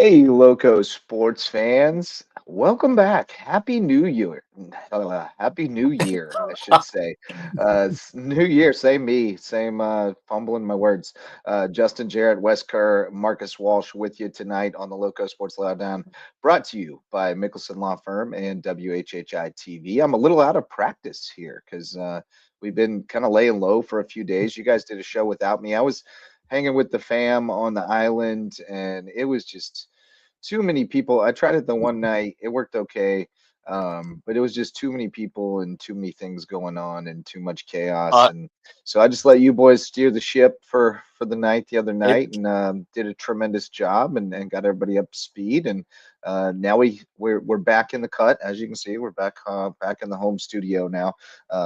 Hey, Loco sports fans. Welcome back. Happy New Year. Happy New Year, I should say. New Year, same me, same fumbling my words. Justin Jarrett, Wes Kerr, Marcus Walsh with you tonight on the Loco Sports Lowdown, brought to you by Mickelson Law Firm and WHHI TV. I'm a little out of practice here because we've been kind of laying low for a few days. You guys did a show without me. I was hanging with the fam on the island, and it was just too many people. I tried it the one night, it worked okay, but it was just too many people and too many things going on and too much chaos. Uh, And so I just let you boys steer the ship for the night the other it, night, and did a tremendous job and got everybody up to speed. And now we're back in the cut. As you can see, we're back in the home studio now,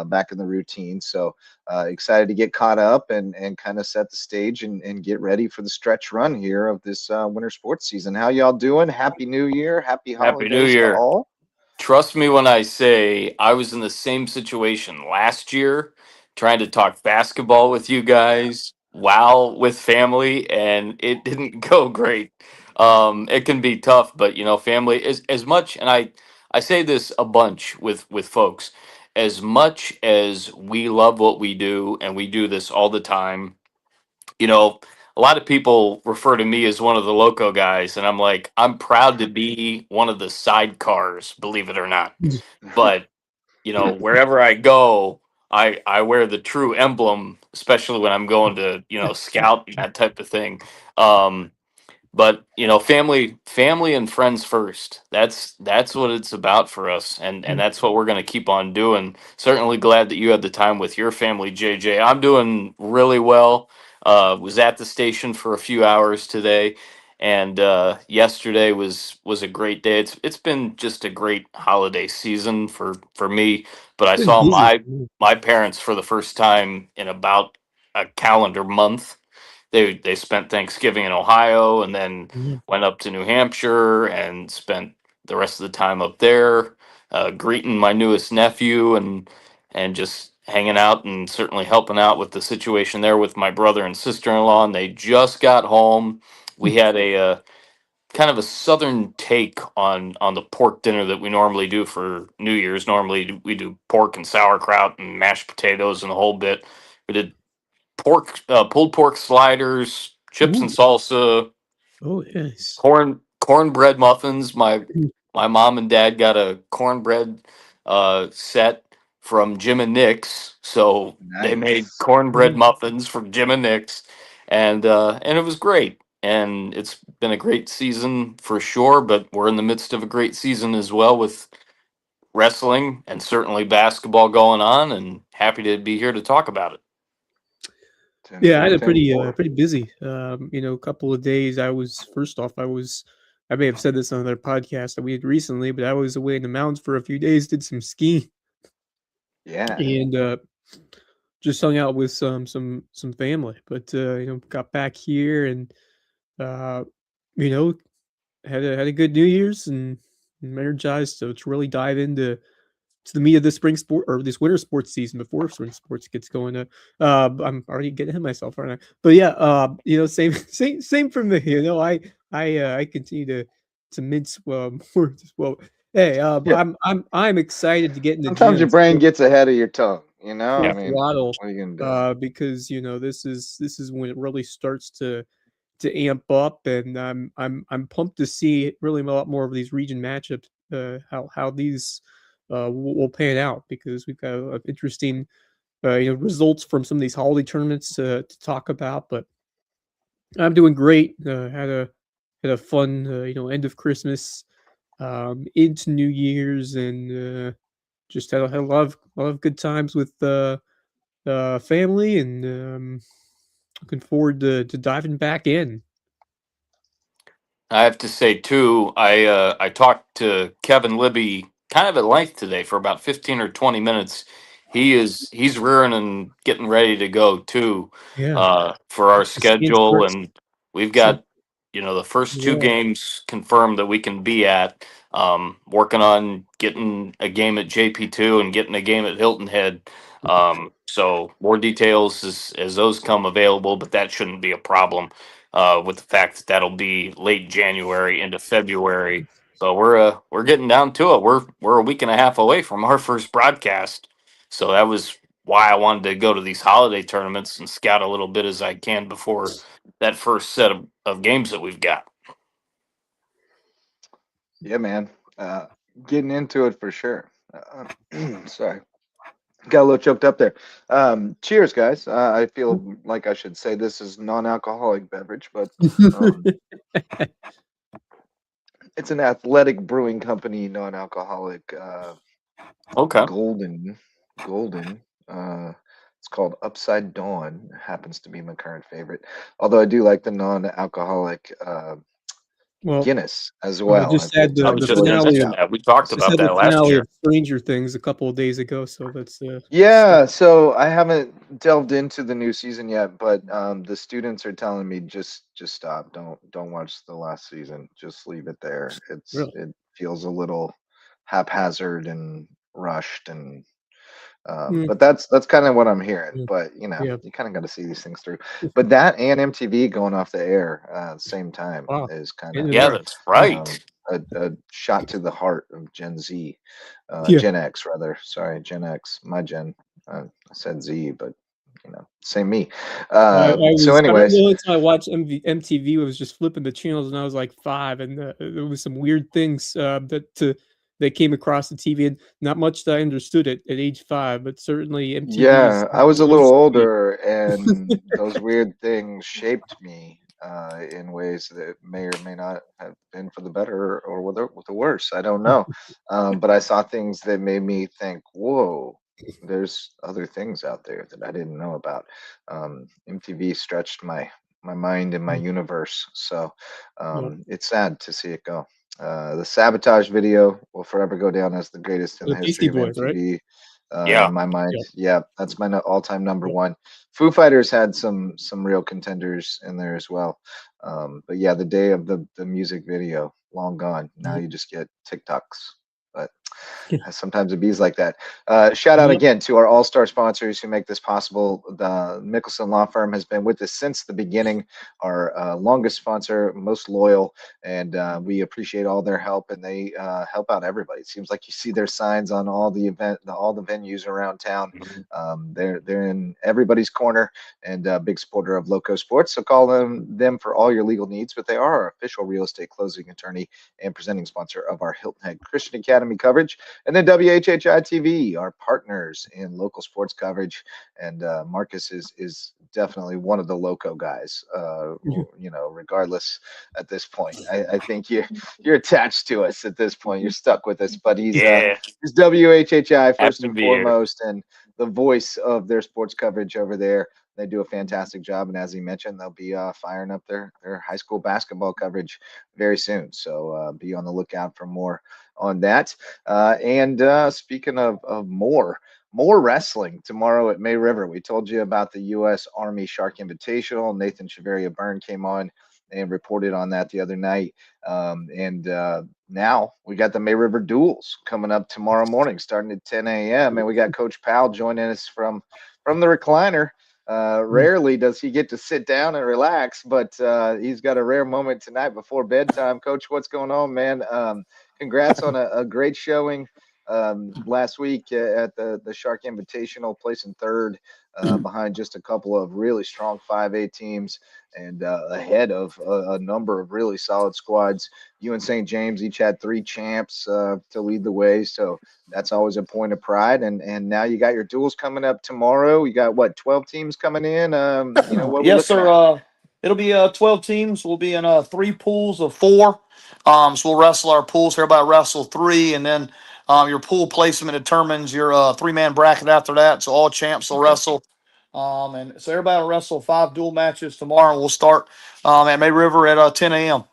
back in the routine. So excited to get caught up and kind of set the stage and get ready for the stretch run here of this winter sports season. How y'all doing? Happy New Year. Happy Happy New holidays to Year. all. Trust me when I say I was in the same situation last year trying to talk basketball with you guys while with family, and it didn't go great. It can be tough, but family is as much, and I say this a bunch with folks, as much as we love what we do and we do this all the time. you know, a lot of people refer to me as one of the loco guys, and I'm like, I'm proud to be one of the sidecars, believe it or not. But wherever I go, I wear the true emblem, especially when I'm going to scout and that type of thing. Um, but family and friends first. That's what it's about for us, and that's what we're going to keep on doing. Certainly glad that you had the time with your family, JJ. I'm doing really well. Was at the station for a few hours today, and yesterday was a great day. It's been just a great holiday season for me. But I Been saw busy. my parents for the first time in about a calendar month. They spent Thanksgiving in Ohio and then Mhm. went up to New Hampshire and spent the rest of the time up there, greeting my newest nephew and just hanging out and certainly helping out with the situation there with my brother and sister-in-law. And they just got home. We had a kind of a southern take on the pork dinner that we normally do for New Year's. Normally we do pork and sauerkraut and mashed potatoes and the whole bit. We did pulled pork sliders, chips and Ooh, salsa, oh yes. cornbread muffins. My mom and dad got a cornbread set from Jim and Nick's, so they made Nice. cornbread Mm. muffins from Jim and Nick's, and it was great. And it's been a great season for sure, but we're in the midst of a great season as well with wrestling and certainly basketball going on, and happy to be here to talk about it. Ten Yeah, I had four, a 10 pretty 4. pretty busy. A couple of days. I was first off. I may have said this on another podcast that we had recently, but I was away in the mountains for a few days. Did some skiing Yeah. and just hung out with some family. But got back here and uh, you know, had a good New Year's and I'm energized to really dive into to the meat of the spring sport or this winter sports season before spring sports gets going. I'm already getting ahead of myself, aren't I? But yeah, same same for me. I continue to mince words as well. Hey, Yeah. I'm excited to get in the Sometimes gym your and brain gets ahead of your tongue, you know? I full Yeah. mean, throttle, what are you gonna do? because this is when it really starts to amp up, and I'm pumped to see really a lot more of these region matchups. How these will pan out because we've got interesting results from some of these holiday tournaments to talk about. But I'm doing great. Had a fun end of Christmas, into New Year's, and just had a lot of good times with family, and looking forward to diving back in. I have to say too, I talked to Kevin Libby kind of at length today for about 15 or 20 minutes. He's rearing and getting ready to go too, Yeah, for our the skin schedule, starts. and we've So got the first two yeah. games confirmed that we can be at. Working on getting a game at JP2 and getting a game at Hilton Head. So more details as those come available, but that shouldn't be a problem. with the fact that that'll be late January into February. So we're getting down to it. We're a week and a half away from our first broadcast. So that was why I wanted to go to these holiday tournaments and scout a little bit as I can before that first set of games that we've got. Yeah, man. Getting into it for sure. Sorry. Got a little choked up there. Cheers, guys. I feel like I should say this is non-alcoholic beverage, but um, it's an Athletic Brewing Company non-alcoholic Okay. golden. Golden. It's called Upside Dawn. Happens to be my current favorite. Although I do like the non-alcoholic Well, Guinness as well. just had I I was the just enjoy going the to finale mention of stout. that. We talked just about had the that last finale of year. Stranger Things a couple of days ago, so that's Yeah, so I haven't delved into the new season yet, but the students are telling me just stop. Don't watch the last season. Just leave it there. really. It feels a little haphazard and rushed and Mm, but that's kind of what I'm hearing. yeah, But yeah. you kind of got to see these things through. But that and MTV going off the air at the same time Wow. is kind of In Yeah, there. that's right. a shot to the heart of Gen Z, Yeah. Gen X rather. Sorry, Gen X, my Gen. I said Z, but same me. So, I remember the anyways, only time I watched MTV was just flipping the channels when I was like 5, and there was some weird things that came across the TV, and not much that I understood at age 5, but certainly MTV's yeah, I was a little used to be. older, and those weird things shaped me in ways that may or may not have been for the better or with the worse. I don't know. But I saw things that made me think, whoa, there's other things out there that I didn't know about. MTV stretched my mind and my Mm, universe. So yeah. it's sad to see it go. The Sabotage video will forever go down as the greatest in The the Beastie history of Boys, right? MTV. In Yeah. my mind, Yeah. yeah, that's my all-time number Yeah. one. Foo Fighters had some real contenders in there as well. But yeah, the day of the music video, long gone. Now Yeah. you just get TikToks. But Yeah. sometimes it bees like that. Shout out Yep. again to our all-star sponsors who make this possible. The Mickelson Law Firm has been with us since the beginning, our longest sponsor, most loyal, and we appreciate all their help. And they help out everybody. It seems like you see their signs on all all the venues around town. They're in everybody's corner and a big supporter of LowcoSports. So call them for all your legal needs. But they are our official real estate closing attorney and presenting sponsor of our Hilton Head Christian Academy coverage. And then WHHI TV, our partners in local sports coverage. And Marcus is definitely one of the Loco guys, Yeah. regardless at this point. I think you're attached to us at this point. You're stuck with us, but Yeah. he's WHHI Happy first to and be here. foremost and the voice of their sports coverage over there. They do a fantastic job, and as he mentioned, they'll be firing up their high school basketball coverage very soon. So be on the lookout for more on that. And speaking of more wrestling tomorrow at May River. We told you about the US Army Shark Invitational. Nathan Chavaria Byrne came on and reported on that the other night. And now we got the May River Duels coming up tomorrow morning, starting at 10 a.m. And we got Coach Powell joining us from the recliner. Mm. Rarely does he get to sit down and relax, but he's got a rare moment tonight before bedtime. Coach, what's going on, man? Congrats on a great showing last week at the Shark Invitational, placing third behind just a couple of really strong 5A teams and ahead of a number of really solid squads. You and St. James each had 3 champs to lead the way, so that's always a point of pride. And now you got your duels coming up tomorrow. You got what, 12 teams coming in? What are we Yes, looking sir. at? It'll be 12 teams. We'll be in 3 pools of 4. So we'll wrestle our pools. Everybody wrestle 3, and then your pool placement determines your 3-man bracket after that. So all champs will Okay. wrestle. And so everybody will wrestle 5 dual matches tomorrow. And we'll start at May River at 10 a.m.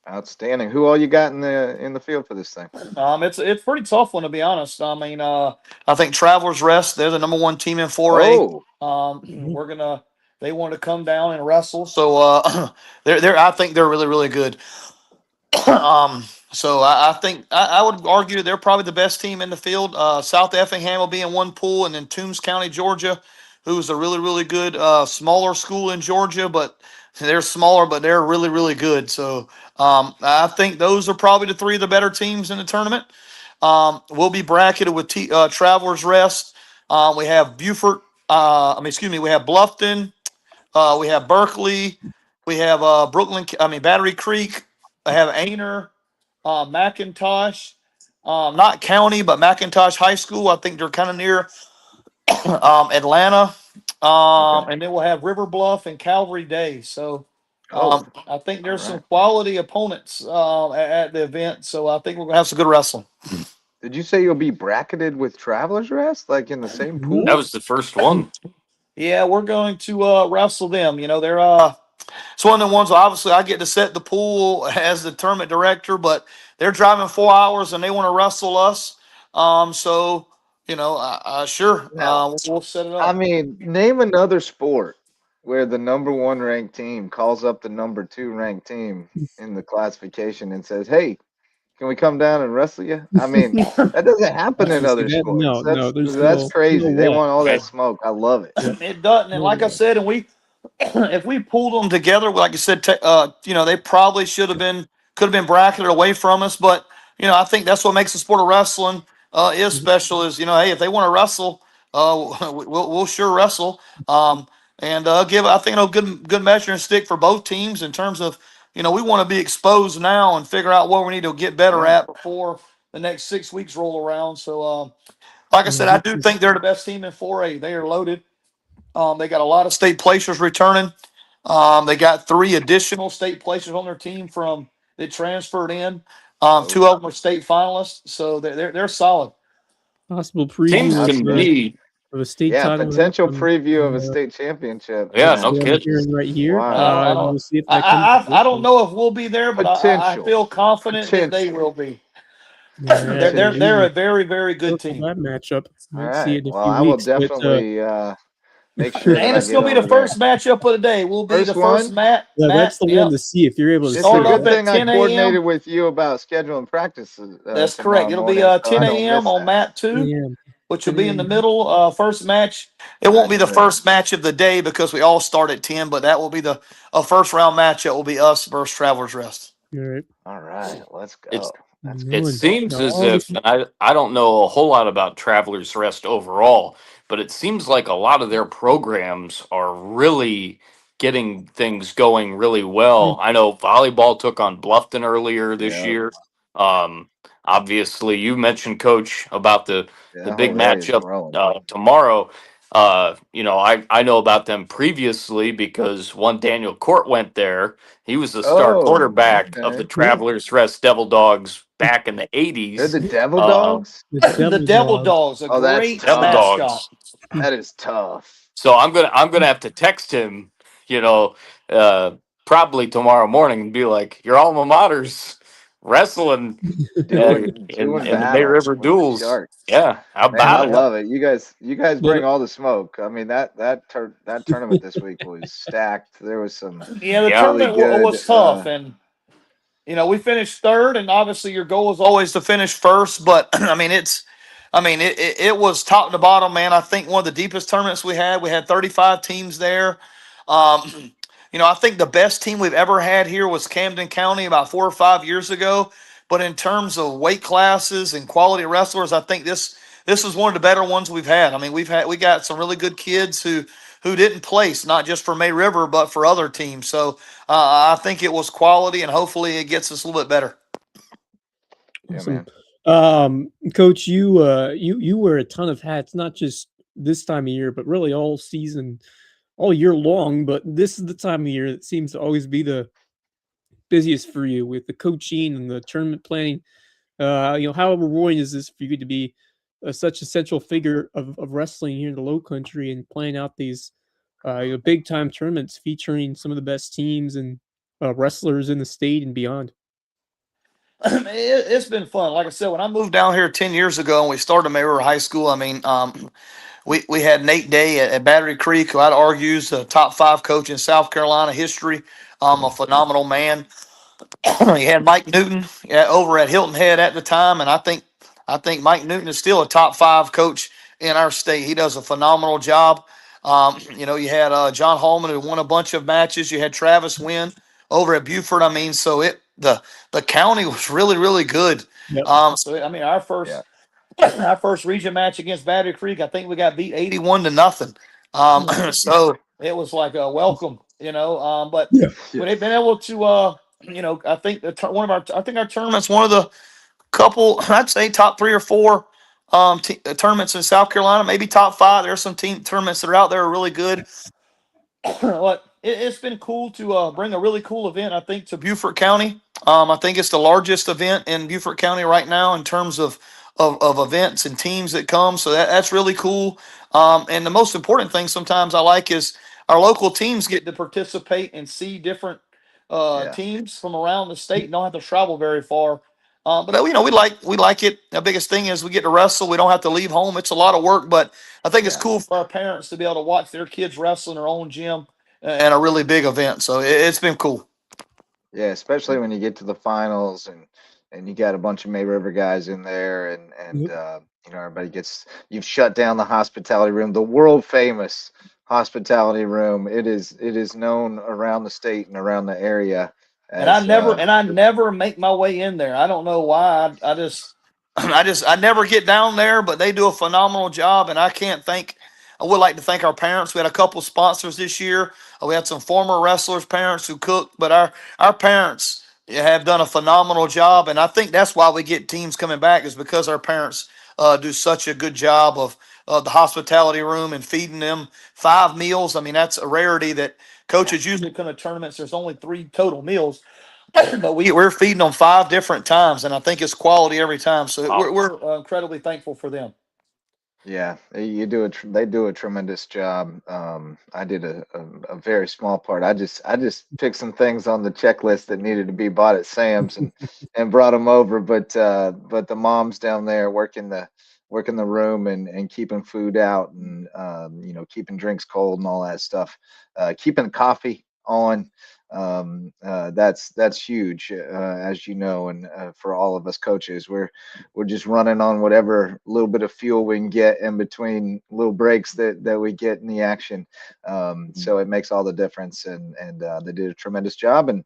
Outstanding. Who all you got in the field for this thing? It's a pretty tough one, to be honest. I mean, I think Travelers Rest, they're the number 1 team in 4A. Oh, Mhm. They want to come down and wrestle. So I think they're really, really good. um, so I think I would argue they're probably the best team in the field. South Effingham will be in one pool, and then Toombs County, Georgia, who's a really, really good smaller school in Georgia, but they're smaller, but they're really, really good. So I think those are probably the three of the better teams in the tournament. We'll be bracketed with Travelers Rest. We have Beaufort. We have Bluffton. We have Berkeley. We have Battery Creek. I have Ainer, McIntosh. Not county, but McIntosh High School. I think they're kind of near Atlanta. Okay. And then we'll have River Bluff and Calvary Day. So Oh, I think all there's some right. quality opponents at the event. So I think we're going to have some good wrestling. Did you say you'll be bracketed with Travelers Rest, like in the same Mhm. That pool? was the first one. Yeah, we're going to wrestle them. You know, they're it's one of the ones where obviously I get to set the pool as the tournament director, but they're driving 4 hours and they want to wrestle us. So you know, sure, Now, we'll set it I up. mean, name another sport where the number one ranked team calls up the number two ranked team in the classification and says, "Hey, can we come down and wrestle you?" I mean, that doesn't happen in Honestly, other that sports. no, there's That's no crazy. They way. want all that Right. smoke. I love it. Yeah, It doesn't, and no like I way. said, and we if we pulled them together, like you said, you know, they probably could have been bracketed away from us. But you know, I think that's what makes the sport of wrestling is Mhm. special. Is you know, hey, if they want to wrestle, we'll sure wrestle. And give I think good measuring stick for both teams in terms of you know we want to be exposed now and figure out what we need to get better Yeah. at before the next 6 weeks roll around. So like I Yeah, said, I do think they're the best team in 4A. They are loaded. They got a lot of state placers returning. They got 3 additional state placers on their team from that transferred in. Two Oh, of them are state finalists, so they're solid. possible Seems preview to okay. me, of a state Yeah, title match potential on, preview of a on state championship yeah, that's no match. what I'm kidding. hearing right here. Wow. I don't. We'll see if that comes to I don't fruition. know if we'll be there, but I Potential. feel confident that they Potential. will be. All right, well, we They're will a very very good circle team, that matchup. All Might see right. it in a Well, few I will weeks, but definitely make sure that and I it's get going to be over the there. first matchup of the day. Will be the First first one. yeah, that's the one Yep. to see if you're able to It's a see Start it. up good That, at thing I 10 a.m. coordinated with you about scheduling practices That's correct. tomorrow It'll be morning, so 10 I don't a.m. miss on that. mat 2, 10 a.m. which will 10 be in the a.m. middle. First match. It won't be the Gotcha. first match of the day because we all start at 10, but that will be the a first round match. That will be us versus Travelers Rest. All right. All right, let's It's go. That's it One. cool. seems as All if I don't know a whole lot about Travelers Rest overall, but it seems like a lot of their programs are really getting things going really well. I know volleyball took on Bluffton earlier this Yeah. year. Um, Obviously, you mentioned, Coach, about the That big whole area is matchup growing. tomorrow. I know about them previously because one Daniel Court went there. He was the star Oh, quarterback of the okay. Yeah. Travelers Rest Devil Dogs back in the They're the 80s. Devil Uh, Dogs? The The Devil Devil Dogs. Dogs, a Oh, that's great Devil tough. mascot. Dogs. Hmm. That is tough. So I'm gonna have to text him, you know, uh, probably tomorrow morning and be like, "Your alma mater's wrestling Doing in the May battle River with the duels." Sharks. Yeah, how Man, I about it? Yeah. love it. You guys Well, bring all the smoke. I mean that tournament this week was stacked. There was some Yeah, the Yeah, really tournament good was tough, and you know we finished third, and obviously your goal is always to finish first. But it was top to bottom, man. I think one of the deepest tournaments we had. We had 35 teams there. You know, I think the best team we've ever had here was Camden County about 4 or 5 years ago. But in terms of weight classes and quality wrestlers, I think this is one of the better ones we've had. I mean, we got some really good kids who didn't place, not just for May River, but for other teams. So I think it was quality, and hopefully it gets us a little bit better. yeah, awesome. man. Coach, you wear a ton of hats, not just this time of year, but really all season, all year long. But this is the time of year that seems to always be the busiest for you with the coaching and the tournament planning. How rewarding is this for you to be such a central figure of wrestling here in the Low Country and playing out these big time tournaments featuring some of the best teams and wrestlers in the state and beyond? It's been fun. Like I said, when I moved down here 10 years ago and we started May River High School, I mean, we had Nate Day at Battery Creek, who I'd argue is a top 5 coach in South Carolina history, a phenomenal man. You had Mike Newton over at Hilton Head at the time, and I think Mike Newton is still a top 5 coach in our state. He does a phenomenal job. You had John Hallman who won a bunch of matches. You had Travis win over at Buford. I mean, so the county was really, really good. Yep. So I mean, our Yeah. first our first region match against Battery Creek, I think we got beat 81-0. So it was like a welcome, but Yeah. they've been able to, I think I think our tournament's one of the couple, I'd say top 3 or 4 tournaments in South Carolina, maybe top 5. There are some team tournaments that are out there are really good. But it's been cool to bring a really cool event, I think, to Beaufort County. I think it's the largest event in Beaufort County right now in terms of events and teams that come. So that's really cool. And the most important thing sometimes I like is our local teams get to participate and see different Yeah. teams from around the state and don't have to travel very far. But we like it. The biggest thing is we get to wrestle. We don't have to leave home. It's a lot of work, but I think it's Yeah. cool for our parents to be able to watch their kids wrestle in their own gym and a really big event. So it's been cool. Yeah, especially when you get to the finals and you got a bunch of May River guys in there and Yep. everybody gets you've shut down the hospitality room, the world famous hospitality room. It is known around the state and around the area And I as never make my way in there. I don't know why. I just I never get down there, but they do a phenomenal job, and I can't thank. I would like to thank our parents. We had a couple sponsors this year. We had some former wrestlers' parents who cooked, but our parents have done a phenomenal job, and I think that's why we get teams coming back is because our parents do such a good job of the hospitality room and feeding them 5 meals. I mean, that's a rarity that coaches usually come to tournaments. There's only 3 total meals, but we're feeding them 5 different times, and I think it's quality every time. So Wow. we're incredibly thankful for them. Yeah, they do a tremendous job. I did a very small part. I just picked some things on the checklist that needed to be bought at Sam's and brought them over. But the moms down there working the room and keeping food out and keeping drinks cold and all that stuff, keeping coffee on. That's huge, as you know, and for all of us coaches, we're just running on whatever little bit of fuel we can get in between little breaks that we get in the action. So it makes all the difference, and they did a tremendous job. And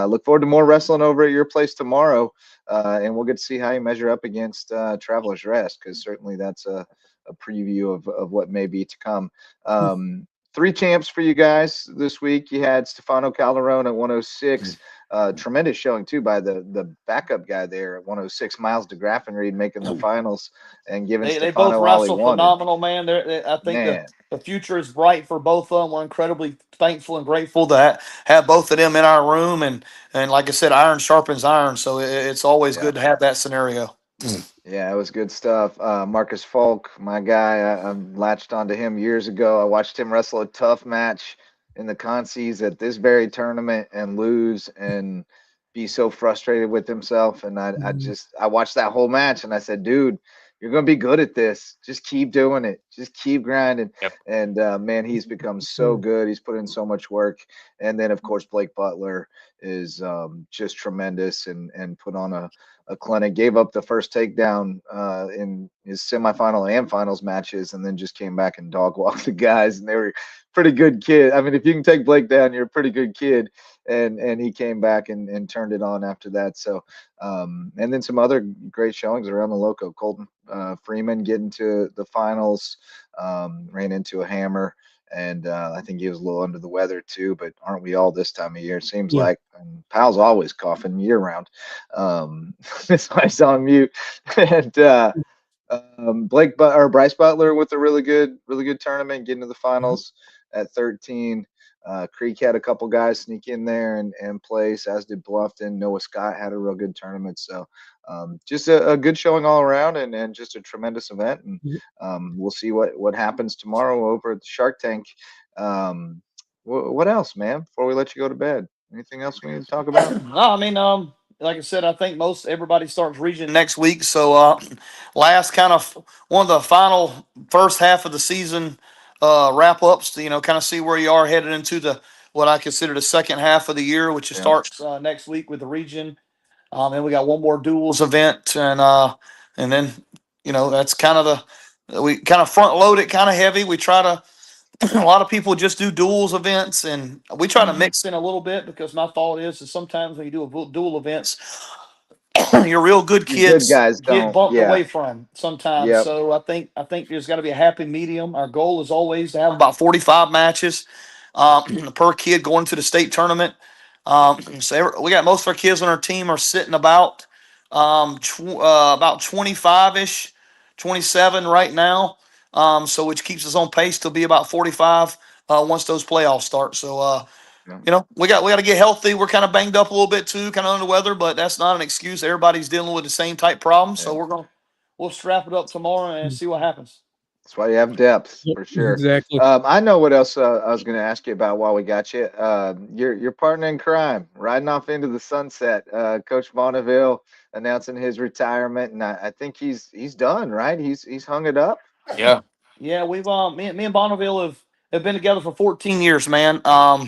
look forward to more wrestling over at your place tomorrow, and we'll get to see how you measure up against Travelers Rest, because certainly that's a preview of what may be to come. 3 champs for you guys this week. You had Stefano Calderon at 106. Tremendous showing too by the backup guy there at 106, Miles DeGraffenreid, making the finals and giving They both Stefano all he wrestle wanted. phenomenal, man. I think Man, the future is bright for both of them. We're incredibly thankful and grateful to have both of them in our room, and like I said, iron sharpens iron. So it's always yeah. good to have that scenario. Yeah, it was good stuff. Marcus Falk, my guy, I latched onto him years ago. I watched him wrestle a tough match in the consies at this very tournament and lose and be so frustrated with himself. And I watched that whole match and I said, dude, you're going to be good at this. Just keep doing it. Just keep grinding. Yep. And man, he's become so good. He's put in so much work. And then, of course, Blake Butler is just tremendous and put on a clinic, gave up the first takedown in his semifinal and finals matches, and then just came back and dog walked the guys. And they were pretty good kid. I mean, if you can take Blake down, you're a pretty good kid. And he came back and turned it on after that. So, and then some other great showings around the Lowco. Colton Freeman getting to the finals, ran into a hammer. And I think he was a little under the weather too, but aren't we all this time of year? It seems like. And Powell's always coughing year round. That's why he's on mute. And Bryce Butler with a really good tournament, getting to the finals at 13. Creek had a couple guys sneak in there and place, as did Bluffton. Noah Scott had a real good tournament. So just a good showing all around and just a tremendous event. And we'll see what happens tomorrow over at the Shark Tank. What else, man, before we let you go to bed? Anything else we need to talk about? No, I mean, like I said, I think most everybody starts region next week. So last kind of one of the final first half of the season wrap ups to kind of see where you are headed into the what I consider the second half of the year, which starts next week with the region. And we got one more duels event, and then that's kind of we kind of front load it kind of heavy. We try to a lot of people just do duels events, and we try to mix in a little bit because my thought is sometimes when you do a dual events, your real good Your good kids guys get don't. bumped Yeah. away from sometimes. Yep. So I think there's got to be a happy medium. Our goal is always to have about 45 matches per kid going to the state tournament. So we got most of our kids on our team are sitting about 25 ish, 27 right now. So which keeps us on pace to be about 45 once those playoffs start. So Yep. we got to get healthy. We're kind of banged up a little bit too, kind of under the weather, but that's not an excuse. Everybody's dealing with the same type problem, so Yep. we'll strap it up tomorrow and Mm. see what happens. That's why you have depth Yep, for sure. exactly. I know what else I was going to ask you about while we got you. Your partner in crime, riding off into the sunset. Coach Bonneville announcing his retirement, and I think he's done. Right? He's hung it up. Yeah. Yeah, we've me and Bonneville have been together for 14 years, man. Yeah.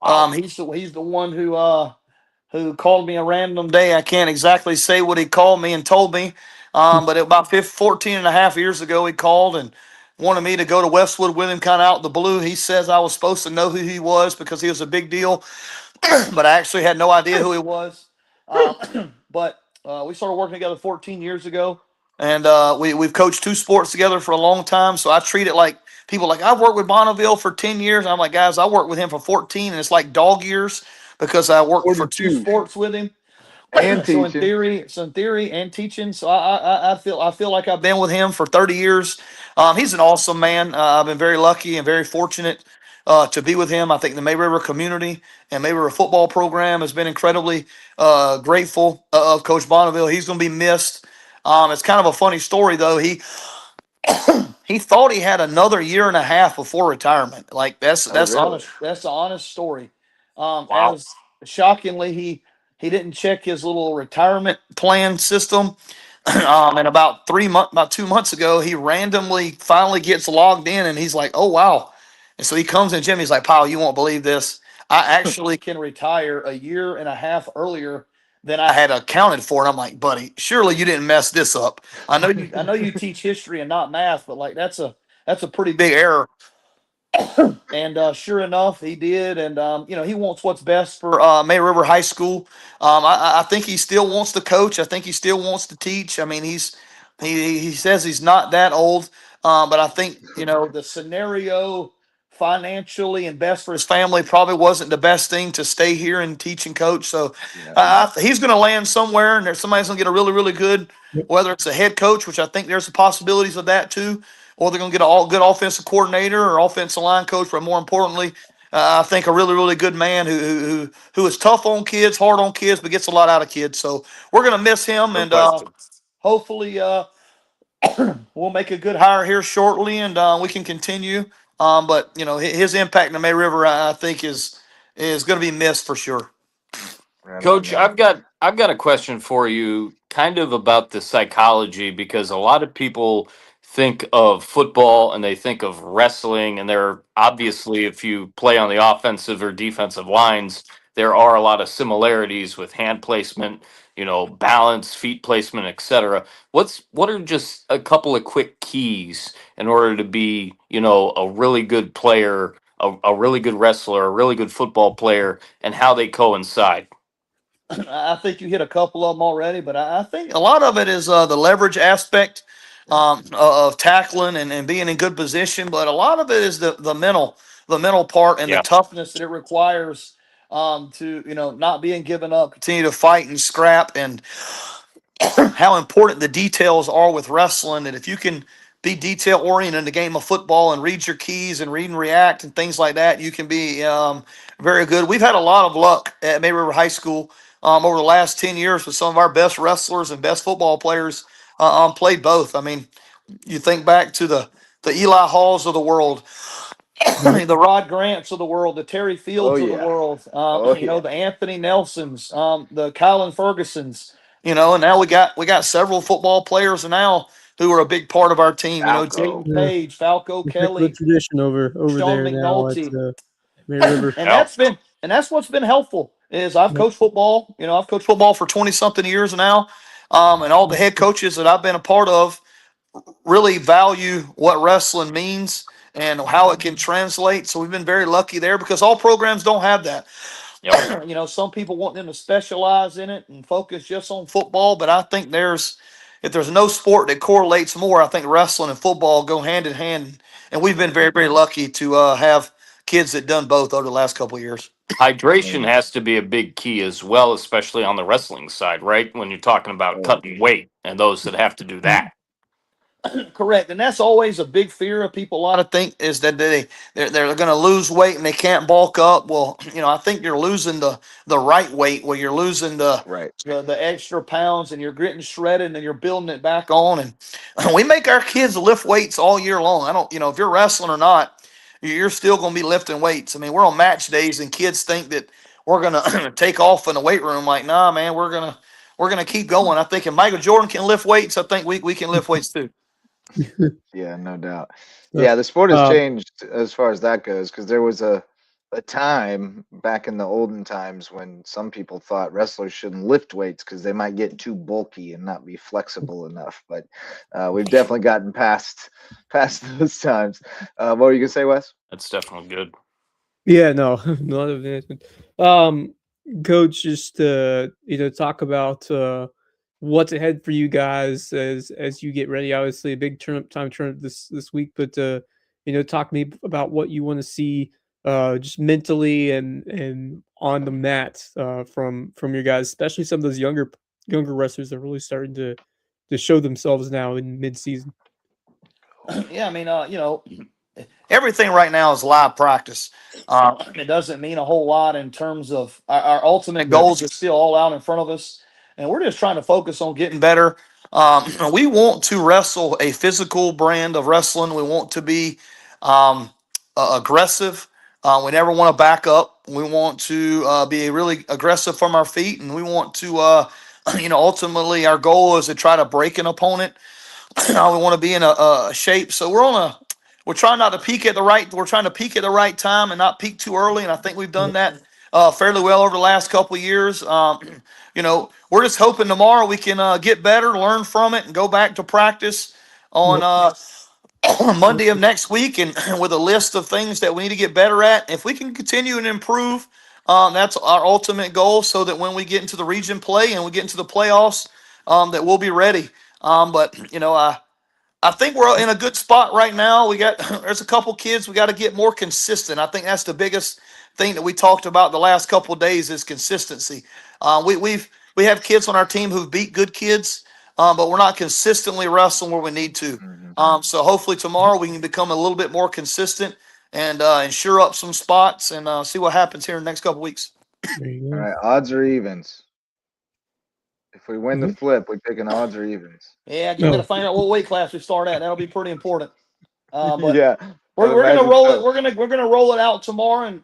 Wow. He's the one who called me a random day. I can't exactly say what he called me and told me, but about 14 and a half years ago, he called and wanted me to go to Westwood with him kind of out of the blue. He says I was supposed to know who he was because he was a big deal, but I actually had no idea who he was. But we started working together 14 years ago, and we've coached two sports together for a long time. So I treat it like people like I've worked with Bonneville for 10 years. I'm like, guys, I worked with him for 14, and it's like dog years because I worked for two 42 sports with him. and So in teaching. theory, and teaching. So I feel like I've been with him for 30 years. He's an awesome man. I've been very lucky and very fortunate to be with him. I think the May River community and May River football program has been incredibly grateful of Coach Bonneville. He's going to be missed. It's kind of a funny story though. He thought he had another year and a half before retirement. Like that's Oh, that's really? honest. That's the honest story. Wow. As shockingly, he didn't check his little retirement plan system. And about 2 months ago, he randomly finally gets logged in, and he's like, "Oh wow!" And so he comes in, Jim. He's like, "Powell, you won't believe this. I actually can retire a year and a half earlier than I had accounted for." And I'm like, "Buddy, surely you didn't mess this up. I know you teach history and not math, but like that's a pretty big error." And sure enough, he did. And he wants what's best for May River High School. I think he still wants to coach. I think he still wants to teach. I mean, he says he's not that old, but I think the scenario financially and best for his family probably wasn't the best thing to stay here and teach and coach. So Yeah. he's going to land somewhere, and there's somebody's going to get a really really good, Yep. whether it's a head coach, which I think there's the possibilities of that too, or they're going to get a all good offensive coordinator or offensive line coach. But more importantly, I think a really, really good man who is tough on kids, hard on kids, but gets a lot out of kids. So we're going to miss him, No and question. hopefully we'll make a good hire here shortly, and we can continue. But his impact in the May River, I think, is going to be missed for sure. Right on, Coach, man. I've got a question for you, kind of about the psychology, because a lot of people think of football and they think of wrestling, and there obviously, if you play on the offensive or defensive lines, there are a lot of similarities with hand placement, balance, feet placement, etc. What are just a couple of quick keys in order to be, a really good player, a really good wrestler, a really good football player, and how they coincide? I think you hit a couple of them already, but I think a lot of it is the leverage aspect Yeah. of tackling and being in good position. But a lot of it is the mental part and the Yeah. toughness that it requires to not being given up, continue to fight and scrap, and how important the details are with wrestling. And if you can be detail oriented in the game of football and read your keys and read and react and things like that, you can be very good. We've had a lot of luck at May River High School over the last 10 years with some of our best wrestlers and best football players played both. I mean, you think back to the Eli Halls of the world, Yep. the Rod Grants of the world, the Terry Oh Fields of the yeah. world, Oh yeah. the Anthony Nelsons, the Kylan Fergusons, and now we got several football players now who are a big part of our team. Falco. Jaden Yeah. Page, Falco It's a good Kelly, tradition over Sean there now at McNulty, May River. and Yeah. that's what's been helpful. Is I've Yep. coached football. I've coached football for 20 something years now, and all the head coaches that I've been a part of really value what wrestling means and how it can translate. So we've been very lucky there because all programs don't have that. Yep. You know, some people want them to specialize in it and focus just on football, but I think if there's no sport that correlates more, I think wrestling and football go hand in hand. And we've been very, very lucky to have kids that done both over the last couple of years. Hydration has to be a big key as well, especially on the wrestling side, right? When you're talking about cutting weight and those that have to do that. Correct, and that's always a big fear of people. A lot of think is that they're going to lose weight and they can't bulk up. Well, you know, I think you're losing the right weight where you're losing the extra pounds and you're getting shredded and you're building it back on. And we make our kids lift weights all year long. I don't, you know, if you're wrestling or not, you're still going to be lifting weights. I mean, we're on match days and kids think that we're going to take off in the weight room. Like, nah, man, we're gonna keep going. I think if Michael Jordan can lift weights, I think we can lift weights too. Yeah, no doubt. Yeah, the sport has changed as far as that goes because there was a time back in the olden times when some people thought wrestlers shouldn't lift weights because they might get too bulky and not be flexible enough. But we've definitely gotten past those times. What were you gonna say, Wes? That's definitely good. Yeah, no, not of management. Coach, just talk about what's ahead for you guys as you get ready. Obviously, a big tournament this week, but talk to me about what you want to see just mentally and on the mat from your guys, especially some of those younger wrestlers that are really starting to show themselves now in mid-season. Yeah, I mean, everything right now is live practice. It doesn't mean a whole lot in terms of our ultimate goals are still all out in front of us, and we're just trying to focus on getting better. We want to wrestle a physical brand of wrestling. We want to be aggressive. We never want to back up. We want to be really aggressive from our feet, and we want to, ultimately our goal is to try to break an opponent. We want to be in a shape. So we're trying not to peak at the right. We're trying to peak at the right time and not peak too early. And I think we've done that fairly well over the last couple of years. We're just hoping tomorrow we can get better, learn from it, and go back to practice on Monday of next week, and with a list of things that we need to get better at. If we can continue and improve, that's our ultimate goal. So that when we get into the region play and we get into the playoffs, that we'll be ready. But I think we're in a good spot right now. There's a couple kids we got to get more consistent. I think that's the biggest thing that we talked about the last couple of days is consistency. We have kids on our team who've beat good kids, but we're not consistently wrestling where we need to. So hopefully tomorrow we can become a little bit more consistent and shore up some spots and see what happens here in the next couple of weeks. All right, odds or evens? If we win the flip, we pick an odds or evens. Yeah, you got to find out what weight class we start at. That'll be pretty important. But yeah, we're gonna roll it. We're gonna roll it out tomorrow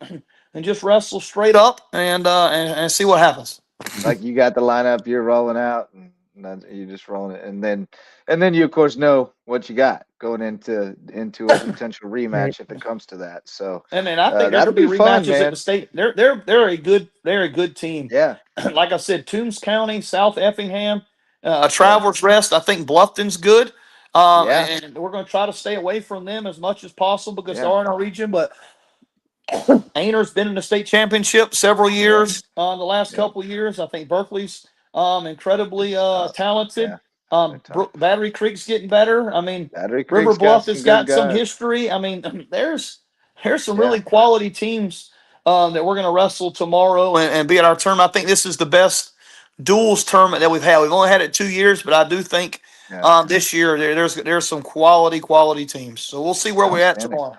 and just wrestle straight up and see what happens. Like you got the lineup, you're rolling out, and you're just rolling it, and then you of course know what you got going into a potential rematch if it comes to that. So and then I think there'll be rematches at the state. They're a good team. Yeah. Like I said, Toombs County, South Effingham, Travelers Rest. I think Bluffton's good. And we're going to try to stay away from them as much as possible because they're in our region. But Ainer's been in the state championship several years. The last couple of years, I think Berkeley's incredibly talented. Battery Creek's getting better. I mean, River Bluff has got some history. I mean, there's some really quality teams that we're going to wrestle tomorrow and be at our tournament. I think this is the best duels tournament that we've had. We've only had it 2 years, but I do think this year there's some quality teams. So we'll see where we're at tomorrow.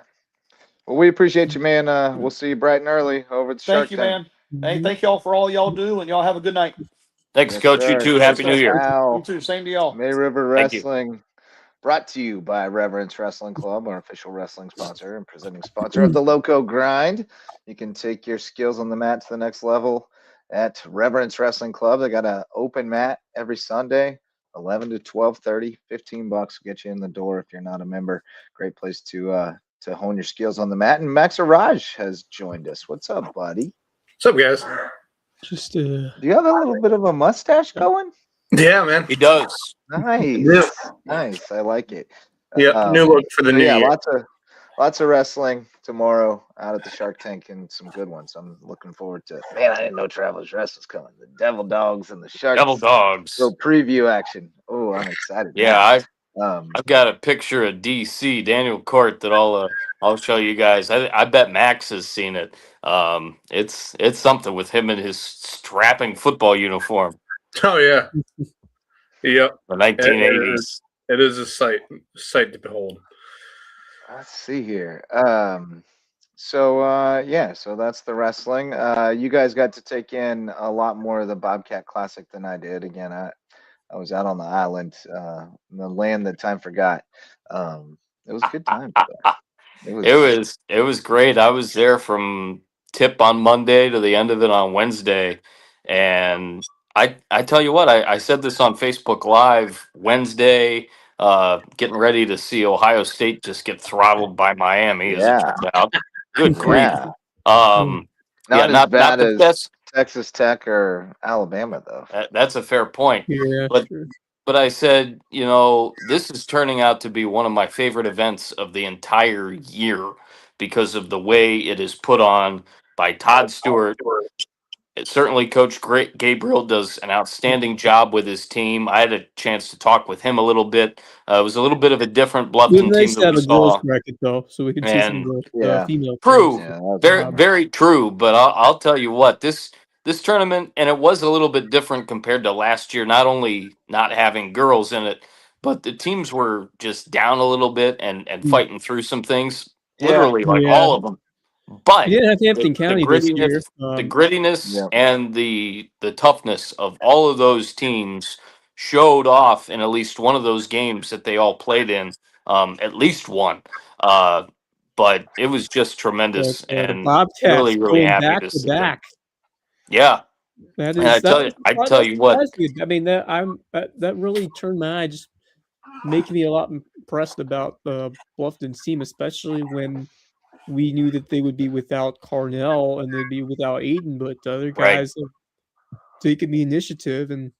Well, we appreciate you, man. We'll see you bright and early over at the Shark Tank. Thank you, man. Hey, thank y'all for all y'all do, and y'all have a good night. Thanks, Coach. Sir. You too. Happy New Year. You too. Same to y'all. May River Wrestling, brought to you by Reverence Wrestling Club, our official wrestling sponsor and presenting sponsor of the Lowco Grind. You can take your skills on the mat to the next level at Reverence Wrestling Club. They got an open mat every Sunday, 11 to 12:30, $15 will get you in the door if you're not a member. Great place to hone your skills on the mat. And Max Araj has joined us. What's up, buddy? What's up, guys? Just do you have a little bit of a mustache going? Yeah, man. He does. Nice. Yeah. Nice. I like it. Yeah, new look for the new year. Lots of wrestling tomorrow out at the Shark Tank and some good ones. I'm looking forward to it. Man, I didn't know Travelers Rest was coming. The Devil Dogs and the Devil Sharks. Dogs. Little preview action. Oh, I'm excited Yeah, now. I've got a picture of DC Daniel Court that I'll show you guys. I bet Max has seen it. It's something with him in his strapping football uniform, Oh yeah, yep. the 1980s. It is a sight to behold. Let's see here. Yeah, so that's the wrestling. You guys got to take in a lot more of the Bobcat Classic than I did. Again, I was out on the island, the land that time forgot. It was a good time. It was It was great. I was there from tip on Monday to the end of it on Wednesday, and I tell you what, I said this on Facebook Live Wednesday, getting ready to see Ohio State just get throttled by Miami, as it yeah, turned out. Good grief. yeah. Yeah, Not as not bad the as best. Texas Tech or Alabama though. That's a fair point. Yeah, But sure. but I said, this is turning out to be one of my favorite events of the entire year because of the way it is put on by Todd Stewart. Certainly, Coach Gabriel does an outstanding job with his team. I had a chance to talk with him a little bit. It was a little bit of a different It was Bluffton team nice that to we have a girls saw. bracket though, so we could see some And girl, Yeah. female true, teams. Yeah, that was very fun. very true. But I'll tell you what, this tournament, and it was a little bit different compared to last year. Not only not having girls in it, but the teams were just down a little bit and Mm. fighting through some things. Yeah, Literally, like Yeah, all of them. But we didn't have the, Hampton the County this year. grittiness, the grittiness, yeah, and the toughness of all of those teams showed off in at least one of those games that they all played in. At least one. Uh, but it was just But tremendous, the and Bobcats really going happy back to to see them. back. Yeah, That and is I tell that you what, surprised me. I mean, that really turned my eye, just making me a lot impressed about Bluffton's team, especially when we knew that they would be without Carnell and they'd be without Aiden, but the other right? guys have taken the initiative, and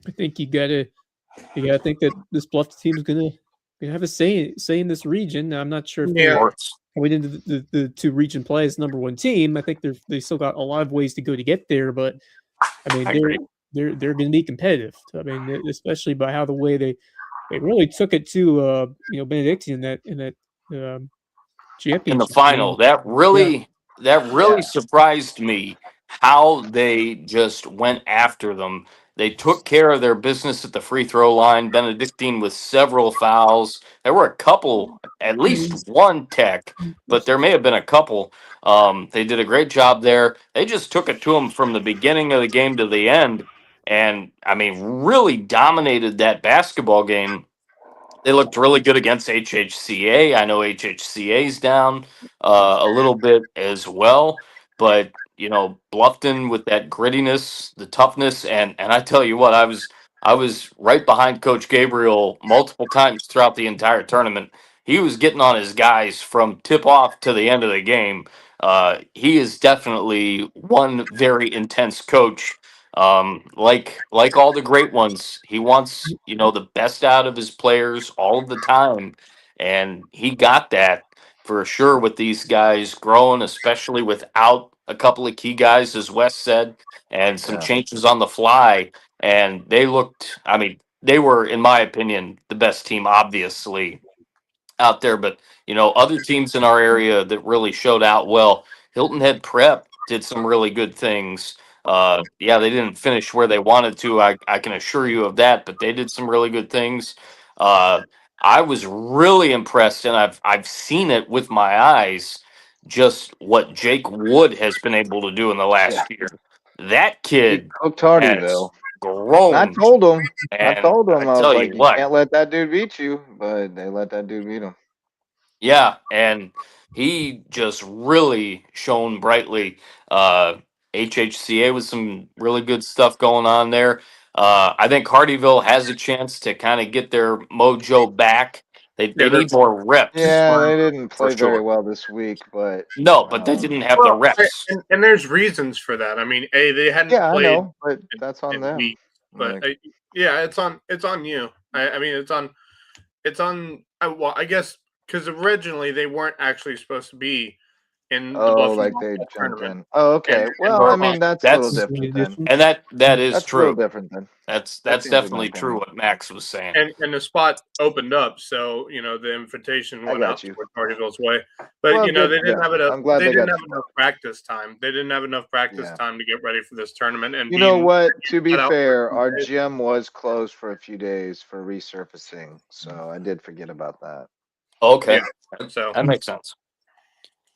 I think you gotta think that this Bluffton team is gonna have a say in this region. I'm not sure if Of they're Yeah, course, going into the two region play as number one team. I think they still got a lot of ways to go to get there, but I mean I agree. they're going to be competitive. I mean, especially by how the way they really took it to Benedictine in that um, In the championship game. final. Yeah, That really yeah, surprised me how they just went after them. They took care of their business at the free throw line. Benedictine with several fouls. There were a couple, at least Mhm. one tech, but there may have been a couple. They did a great job there. They just took it to them from the beginning of the game to the end, and I mean, really dominated that basketball game. They looked really good against HHCA. I know HHCA's down a little bit as well, but Bluffton with that grittiness, the toughness, and I tell you what, I was right behind Coach Gabriel multiple times throughout the entire tournament. He was getting on his guys from tip off to the end of the game. He is definitely one very intense coach, like all the great ones. He wants the best out of his players all of the time, and he got that for sure with these guys growing, especially without a couple of key guys, as Wes said, and some yeah, changes on the fly. And they looked, I mean, they were, in my opinion, the best team, obviously, out there. But other teams in our area that really showed out well. Hilton Head Prep did some really good things. Yeah, they didn't finish where they wanted to. I can assure you of that. But they did some really good things. Uh, I was really impressed, and I've seen it with my eyes. Just what Jake Wood has been able to do in the yeah. last year. That He kid cooked has Hardyville. And grown, I and told I him, I was tell you like, you what. can't let that dude beat you, but they let that dude beat him. Yeah, and he just really shone brightly. Uh, HHCA with some really good stuff going on there. I think Hardyville has a chance to kind of get their mojo back. They yeah. need more reps Yeah, They're they didn't for play very sure. well this week, but No, but they didn't have the well, reps. and there's reasons for that. I mean, they hadn't yeah, I played know, but in, that's on in them. weeks, but Like, yeah, it's on you. I mean, it's on. Well, I guess because originally they weren't actually supposed to be in the Oh, Bluffton like they Volleyball jumped tournament. in. Oh, okay. Well, I mean that's a little That's different then. and that is That's a little true. different then. That's That seems in my definitely true opinion. what Max was saying. And the spot opened up, so the invitation I went got out you. toward Hardyville's way. But Well, they good for didn't them. have enough. I'm glad They they didn't got have the enough spot. practice time. They didn't have enough practice Yeah. time to get ready for this tournament. And You know being what? To be let out for fair, 2 our days. gym was closed for a few days for resurfacing, so I did forget about that. Okay, So that makes sense.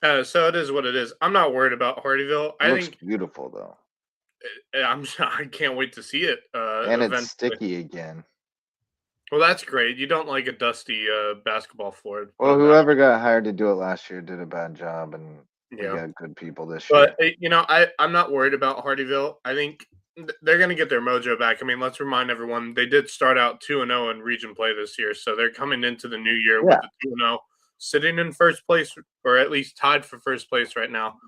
so it is what it is. I'm not worried about Hardyville. It I looks think beautiful though, I can't wait to see it. and it's Eventually. sticky again. Well, that's great. You don't like a dusty basketball floor. put Well, it that whoever got hired to do it last year did a bad job, and we Yeah. got good people this But year. I'm not worried about Hardyville. I think they're going to get their mojo back. I mean, let's remind everyone they did start out 2-0 in region play this year, so they're coming into the new year with Yeah. the 2-0, sitting in first place or at least tied for first place right now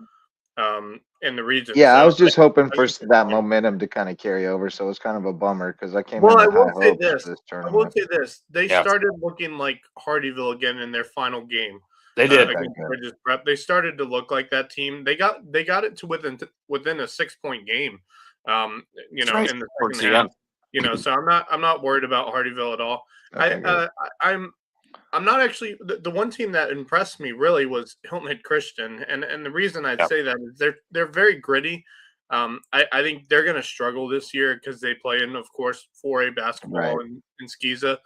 in the region. Yeah, I So was just hoping I for think they're that fine. momentum to kind of carry over, so it was kind of a bummer because I came Well, in I with will high say hopes this. for this I will tournament. say this. They Yeah. started looking like Hardyville again in their final game. They did. Against Bridges Prep. They started to look like that team. They got it to within a 6-point game. Right. In the Towards second the half. end. So I'm not worried about Hardyville at all. Okay, good. I'm not actually the one team that impressed me really was Hilton Head Christian, and the reason I'd say that is they're very gritty. I think they're going to struggle this year because they play in, of course, 4A basketball Right. in Skeeza,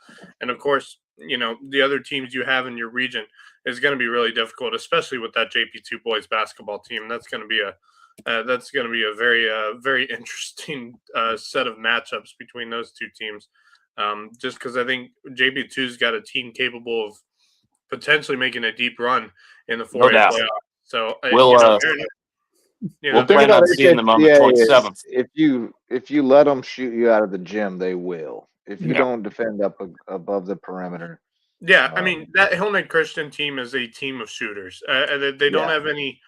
and of course, the other teams you have in your region is going to be really difficult, especially with that JP2 boys basketball team. That's going to be a very very interesting set of matchups between those two teams. Just because I think JP2's got a team capable of potentially making a deep run in the 4A No doubt. playoff. So We'll The thing plan on about seeing them on the HSCA is 27th. if you let them shoot you out of the gym, they will. If you Yeah. don't defend up above the perimeter. Yeah, I mean that Hilton Head Christian team is a team of shooters. They don't have any.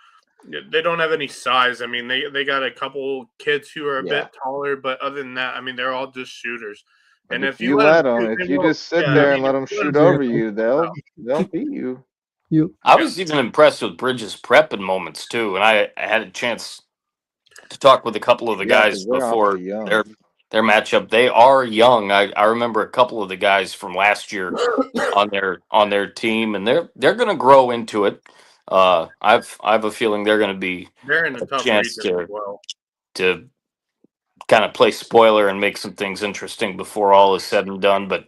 They don't have any size. I mean, they got a couple kids who are a bit taller, but other than that, I mean, they're all just shooters. But And if you you let let them, them, shoot, if they you will. just sit Yeah, there I and mean, let if them you let shoot them over shoot, you, they'll beat you. Yep. I was even impressed with Bridges Prep in moments too, and I had a chance to talk with a couple of the Yeah, guys because they're before awfully young. their matchup. They are young. I remember a couple of the guys from last year on their team, and they're going to grow into it. I have a feeling they're going to be they're in a a tough chance region as well. to kind of play spoiler and make some things interesting before all is said and done. But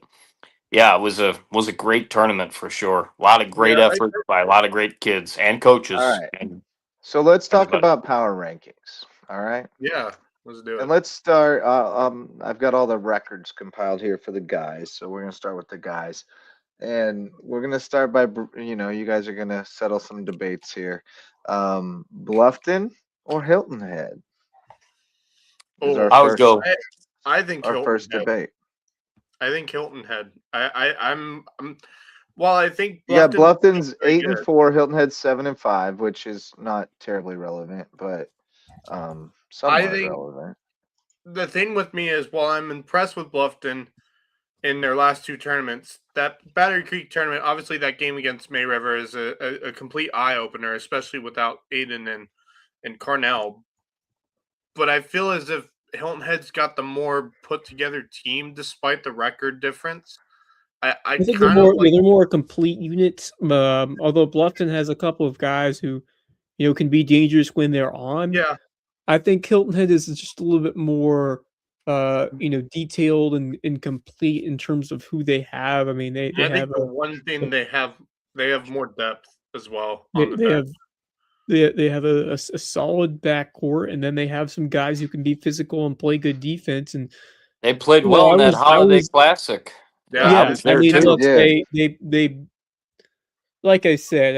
yeah, it was a great tournament for sure. A lot of great Yeah, effort by a lot of great kids and coaches. All right. And So let's talk everybody. about power rankings. All right. yeah, let's do And it. let's start. I've got all the records compiled here for the guys, so we're gonna start with the guys, and we're gonna start by you guys are gonna settle some debates here. Bluffton or Hilton Head is our I would first go. I think our Hilton first Head. debate. I think Hilton Head. I'm. Well, I think Yeah, Bluffton Bluffton's very 8-4, good. Hilton Head's 7-5, which is not terribly relevant, but I somewhat think relevant. the thing with me is while I'm impressed with Bluffton in their last two tournaments, that Battery Creek tournament, obviously that game against May River is a complete eye opener, especially without Aiden and Carnell. But I feel as if Hilton Head's got the more put together team despite the record difference. I I think kind of like they're more complete units. Although Bluffton has a couple of guys who, can be dangerous when they're on. yeah. I think Hilton Head is just a little bit more, detailed and complete in terms of who they have. I mean, they I think have the one thing they have more depth as well on the they bench. have they have a solid backcourt, and then they have some guys who can be physical and play good defense. And They played you know, well I in that was Holiday Classic. Yeah, yeah. was I there mean, too. look, did. they like I said,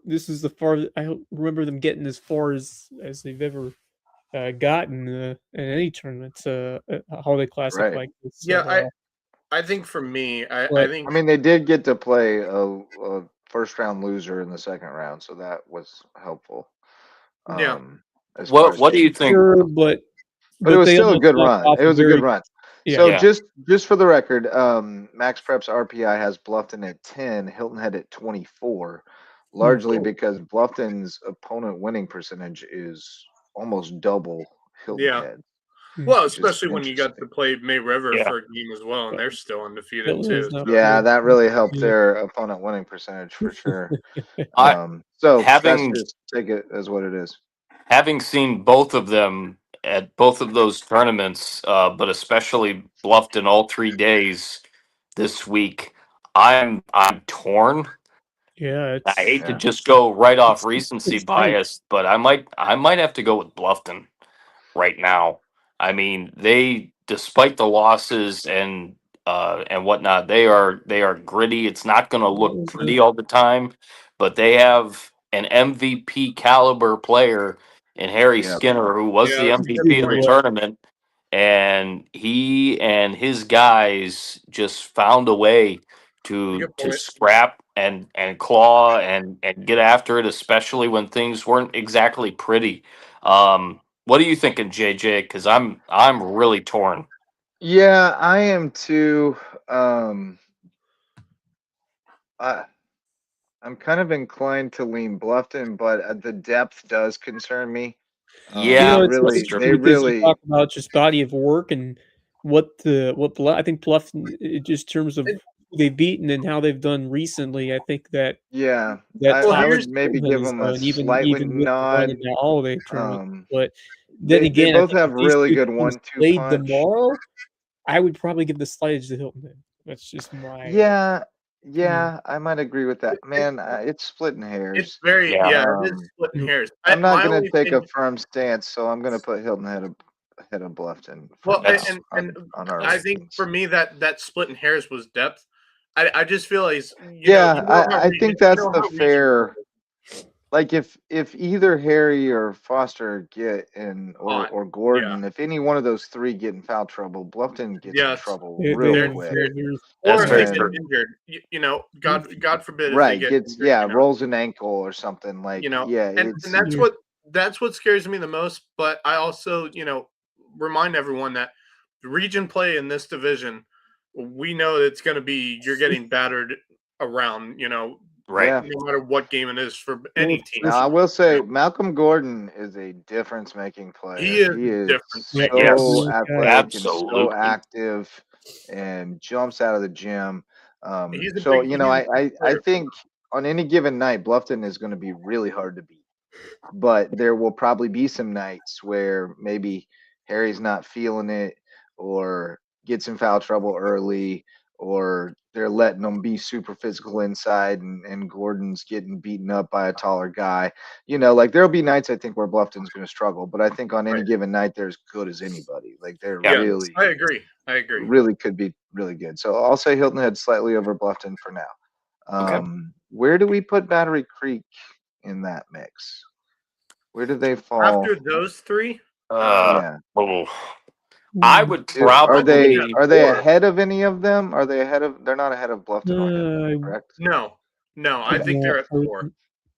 this is the far I don't remember them getting as far as they've ever gotten in any tournaments, a holiday classic Right. like this. yeah. So, I think for me, I but think I mean, they did get to play a first round loser in the second round, so that was helpful. yeah. As far as What do you getting think? sure, but it but was they still a almost good left run. off It a was a good very run. Yeah. So Yeah. just for the record, Max Prep's RPI has Bluffton at 10, Hilton Head at 24, largely because Bluffton's opponent winning percentage is almost double Hilton Yeah. Head, Well, which is especially when you got to interesting. play May River Yeah. for a game as well, and they're still undefeated Hilton too. has not Yeah, played. that really helped Yeah. their opponent winning percentage for sure. I So that's having just take it as what it is. having seen both of them at both of those tournaments, but especially Bluffton all 3 days this week, I'm torn. Yeah, I hate to Yeah. just go right off recency it's tight. bias, but I might have to go with Bluffton right now. I mean, they, despite the losses and whatnot, they are gritty. It's not going to That look was a pretty all the time, but they have an MVP caliber player in Harry Yep. Skinner, who was Yeah, the that's a good MVP of the point. tournament, and he and his guys just found a way That's a to good point. scrap and claw and get after it, especially when things weren't exactly pretty. What are you thinking, JJ? Because I'm really torn. Yeah, I am too. Um, I I'm kind of inclined to lean Bluffton, but the depth does concern me. You Yeah, know, it's that's interesting true. because you talk about just body of work and I think Bluffton, just terms of And, who they've beaten and how they've done recently. I think that Yeah, that well, I top would here's maybe Hilton Head give has them a done, slightly even with the run in nod. the holiday tournament. Um, But then they again, I both think have if these really two good teams 1-2 played punch. tomorrow, I would probably give the slides to Hilton Head. That's just my Yeah, opinion. yeah, I might agree with that. it, Man, it's splitting it's hairs. very Yeah, yeah, it is Um, splitting Mm. hairs. I'm not My gonna only take a thing, firm stance, so I'm gonna put Hilton ahead of Bluffton for well, now that's on our I think rankings. for me that splitting hairs was depth. I just feel like Yeah, you know how I think that's the fair. Like if either Harry or Foster get in hot. or Yeah, Gordon, if any one of those three get in foul trouble, Bluffton gets in yes, trouble They real they're have quick. there's that's or if they very get true. And injured, God forbid if they right, get gets injured, rolls an ankle or something. Like, yeah, and it's that's what scares me the most. But I also remind everyone that the region play in this division, we know it's going to be you're getting battered around, Right. yeah. no matter what game it is for well, any team. for Now sure. I will say Malcolm Gordon is a difference making He player. is He a is difference Yep, maker. so Yes. guy. athletic and so Absolutely. active and jumps out of the gym. He's So he's a big I player for them. think on any given night, Bluffton is going to be really hard to beat. But there will probably be some nights where maybe Harry's not feeling it or gets in foul trouble early or they're letting them be super physical inside and Gordon's getting beaten up by a taller guy. Like there'll be nights I think where Bluffton's going to struggle, but I think on any Right. given night they're as good as anybody. Like they're Yeah. Yes, I agree. I agree. really could be really good. So I'll say Hilton Head slightly over Bluffton for now. Okay. Where do we put Battery Creek in that mix? Where do they fall? After those three, Yeah. Oh, I Hmm. would Are I put them they at probably. are they 4. ahead of any of them? Are they ahead of? They're not ahead of Bluffton or Hilton, I correct? No, no, I would think not. they're at I would 4.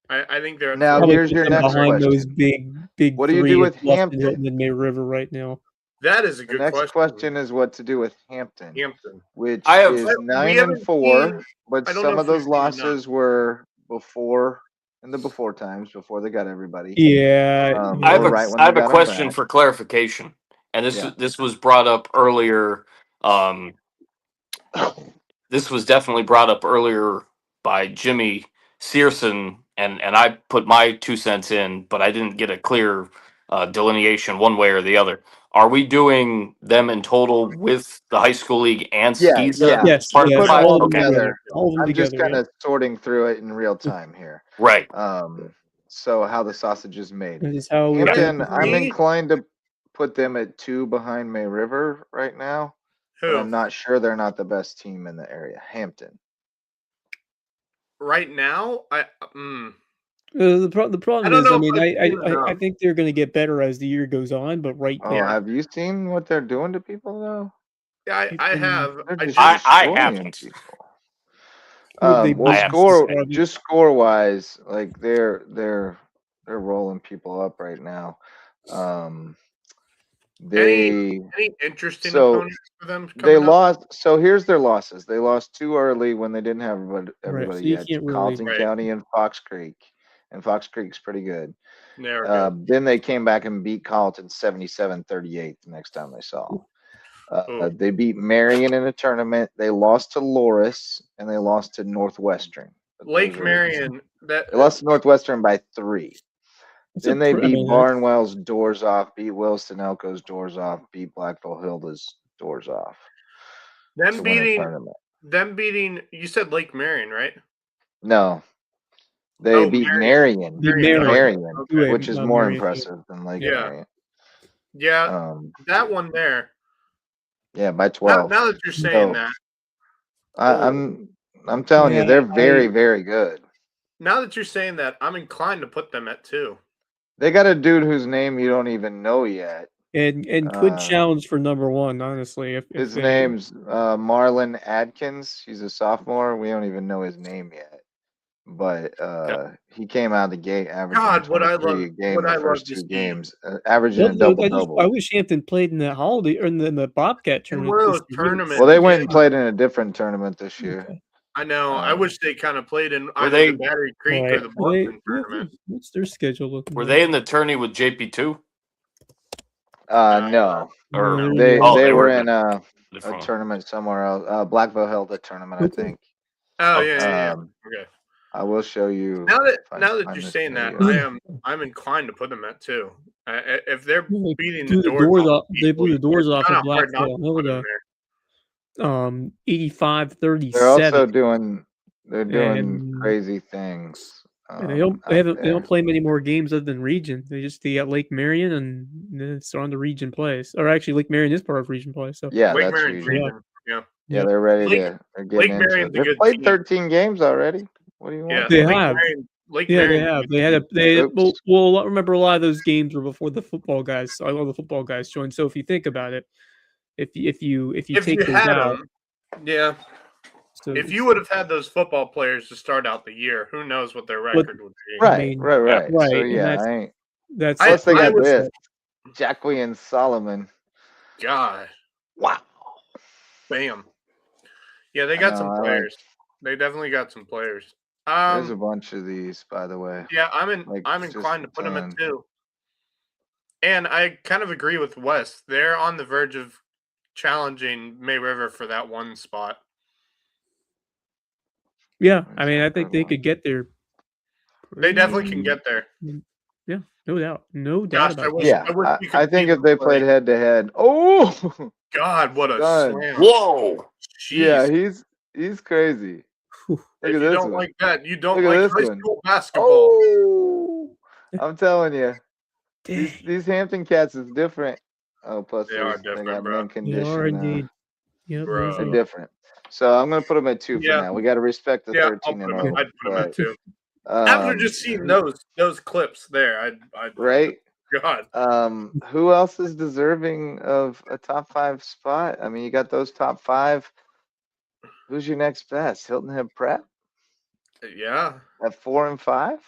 I think they're at Now 4. probably here's put your them next behind those question. big What do you do three of with Bluffton, Hilton, Hampton? and May River right now. That is a The good next question. question is what to do with Hampton, Hampton. I which have. is We 9 and haven't seen. 4, but I don't know some if of we've those seen enough. losses were before in the before times before they got everybody, Yeah, I have or a. right when I they have a got them question back. for clarification, and Yeah. this was brought up earlier. Um, this was definitely brought up earlier by Jimmy Searson, and I put my 2 cents in, but I didn't get a clear delineation one way or the other. Are we doing them in total with the high school league and Yeah, Skeeza yeah. yes, part We're of the yes, putting class? them all of all them Okay, together, together. all of them I'm just together. kind Yep. of sorting through it in real time here. right. So how the sausage is made. This is how we Yeah. break Hampton, it For I'm down. me, inclined to put them at 2 behind May River right now, but who I'm not sure they're not the best team in the area. Hampton. right now? The I problem don't is, I know if mean, I've seen I enough. think they're going to get better as the year goes on, but right Oh, now, Yeah, have you seen what they're doing to people though? yeah, they've I been have. They're I just just I destroying haven't. people. who have they Well, I beaten haven't. so score far? just score wise, like they're rolling people up right now. Um, They Any interesting so opponents for them they coming up? lost. So here's their losses. They lost too early when they didn't have everybody So you yet. can't really. Carlton Right. County and Fox Creek, and Fox Creek's pretty good. There we go. Then they came back and beat Carlton 77-38 the next time they saw. Ooh. They beat Marion in a tournament. They lost to Loris and they lost to Northwestern. But Lake those are- Marion. That They lost to Northwestern by 3. It's a Then they I beat mean, that's- Barnwell's doors off, beat Wilson Elko's doors off, beat Blackville Hilda's doors off them to win a beating tournament. you said Lake Marion, right? No, they Oh, beat Marion. Marion, Marion. Okay. which is Not more Marion, yeah. impressive than Lake Yeah. Marion. Yeah, that one there. Yeah, by Now, 12. now that you're saying So, that, I'm telling you, Yeah, they're very, very good. now that you're saying that, I'm inclined to put them at 2. They got a dude whose name you don't even know yet. and could challenge for number 1, honestly. If His they, name's Marlon Adkins. He's a sophomore. We don't even know his name yet. But he came out of the gate averaging God, what I 23 love- a game what I the first love to 2 see. games, averaging a double-double. I wish Hampton played in the holiday or in the Bobcat In tournament. one of those this year. tournaments. Well, they went and played in a different tournament this year. Okay. I know. I wish they kind of played in either they- the Battery Creek or Right. the Boston tournament. What's their schedule looking Were like? they in the tourney with JP2? No, Or No, they they were were in a different. tournament somewhere else. Blackville held a tournament, I Okay. think. Oh yeah. Um, Okay. I will show you. Now if I that find you're this saying that, video. I'm inclined to put them at 2. If they're They beating blew the the doors doors off off. They blew the doors off kind of of hard not Blackville to put them Hilda. there. 85-37. They're also doing And- crazy things. And they don't out they there. don't play many more games other than region. They got Lake Marion and then it's on the region plays. Or actually Lake Marion is part of region play. So Yeah, Lake that's Marion's region. region. Yeah. Yeah, they're ready Lake- to. They're getting into Marion's it. a They've good played team. 13 games already. What do you Yeah. want? They Lake have. Marion, Lake Yeah, they Marion's a have. good They had team. well, remember a lot of those games were before the football guys. So all the football guys joined. So if you think about it, if you If take you those had out, them, yeah. so If you would have had those football players to start out the year, who knows what their record would be? Right, mean, right. right, So and yeah, that's plus they I got was- this. Jackie and Solomon. God, Wow. bam. Yeah, they got know, some I like- players. They definitely got some players. There's a bunch of these, by the way. Yeah, I'm just inclined a to put them ton. at 2. And I kind of agree with Wes. They're on the verge of challenging May River for that 1 spot. yeah. I Where's mean, that I think third they one? could get there. They definitely can get there. Yeah, no doubt, doubt Gosh, about I it. wish, Yeah, I wish we could I think see if they them play. played head to head. Oh, God, what a Done. slam! Whoa! yeah, Jeez. he's crazy. Whew. Look If at you this don't one. like that, you don't Look at like this high one. school basketball. Oh, I'm telling you, Dang, these Hampton cats is different. Oh, plus They are they different, got bro. mint they condition. are indeed. Yep, Bro. those They're are- different. So I'm gonna put them at 2 for Yeah. now. We got to respect the Yeah, I'll 13 put and them. 0. I'd put them but, at 2. After um, just seeing those clips there, I'd right. God. Who else is deserving of a top 5 spot? I mean, you got those top 5. Who's your next best? Hilton Head Prep Yeah. at 4 and 5.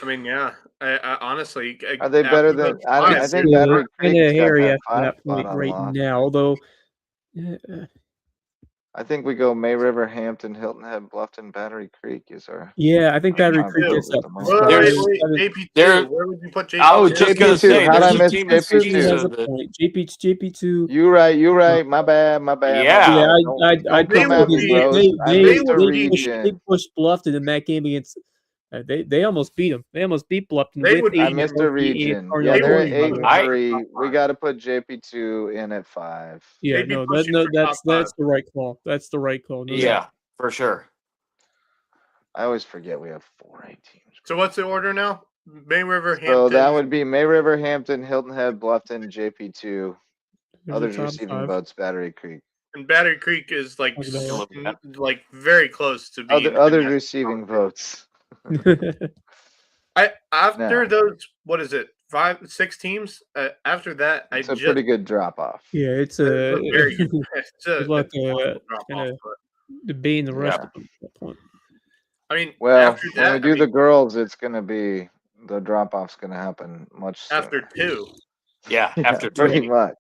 I mean, yeah. I honestly, Are they better after than? those I five, think they're- Battery kind of Creek's got hairy that after 5 that spot point right unlocked. now. Although, I think we go May River, Hampton, Hilton Head, Bluffton, Battery Creek is our. yeah, I think Battery Top Creek two gets at that the first moment. spot. There's- JP2. there- Where would you put JP2? I was just gonna JP2. say, How'd I there's a miss team in JP2? Certainly has a that- point. JP2. You right. My bad. Yeah. Yeah, Don't They come will at me, be- bros. I they missed will the be- region. They pushed Bluffton in that game against. They almost beat them. They almost beat Bluffton. They with would- I 80 missed the and region. Cornell Yeah, they're Boys, at by 8 the way. and 3. We got to put JP2 in at 5. Yeah, They'd be no, pushing for top that's the right call. That's the right call. No doubt. Yeah, for sure. I always forget we have 4A teams. So what's the order now? May River, Hampton. So that would be May River, Hampton, Hilton Head, Bluffton, JP2. There's Others your top receiving 5. votes, Battery Creek. and Battery Creek is like Okay. like very close to being in Others that receiving votes. after No. those, what is it? 5, 6 teams. After that, It's I a just pretty good drop off. Yeah, it's it's a a very good. It's a, Good luck, it's a wonderful drop kinda- off, but, debating the rest Yeah. of them at that point. I mean, Well, after when that, we do the girls, it's gonna be the drop off's gonna happen much sooner. after 2. Yeah, Yeah, after pretty training. much.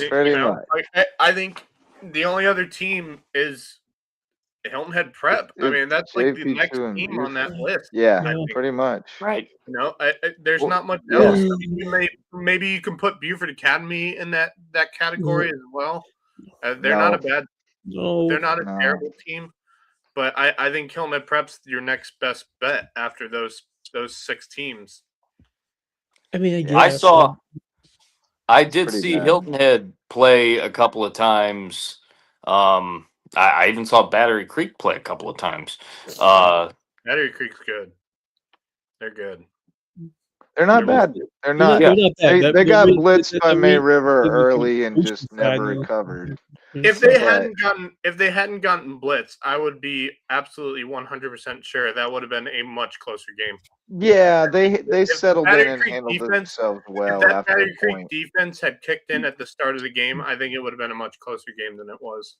Pretty much. Like I think the only other team is Hilton Head Prep. I mean, that's like the next JP2 and team on that Buford. list. Yeah, I think. pretty much. Right. There's Well, not much yeah. else. I mean, maybe you can put Buford Academy in that category as well. They're not a bad. No. They're not a No. terrible team, but I think Hilton Head Prep's your next best bet after those 6 teams. I mean, I guess. I did pretty see bad. Hilton Head play a couple of times. I even saw Battery Creek play a couple of times. Battery Creek's good. They're good. They're not They're bad. They're not. They're not bad. They got blitzed the by May River the early and Ocean just never side, recovered. If they But- hadn't gotten blitz, I would be absolutely 100% sure that would have been a much closer game. Yeah, they settled in Battery and Creek handled defense- themselves If well that after Battery a Creek point. defense had kicked in at the start of the game, I think it would have been a much closer game than it was.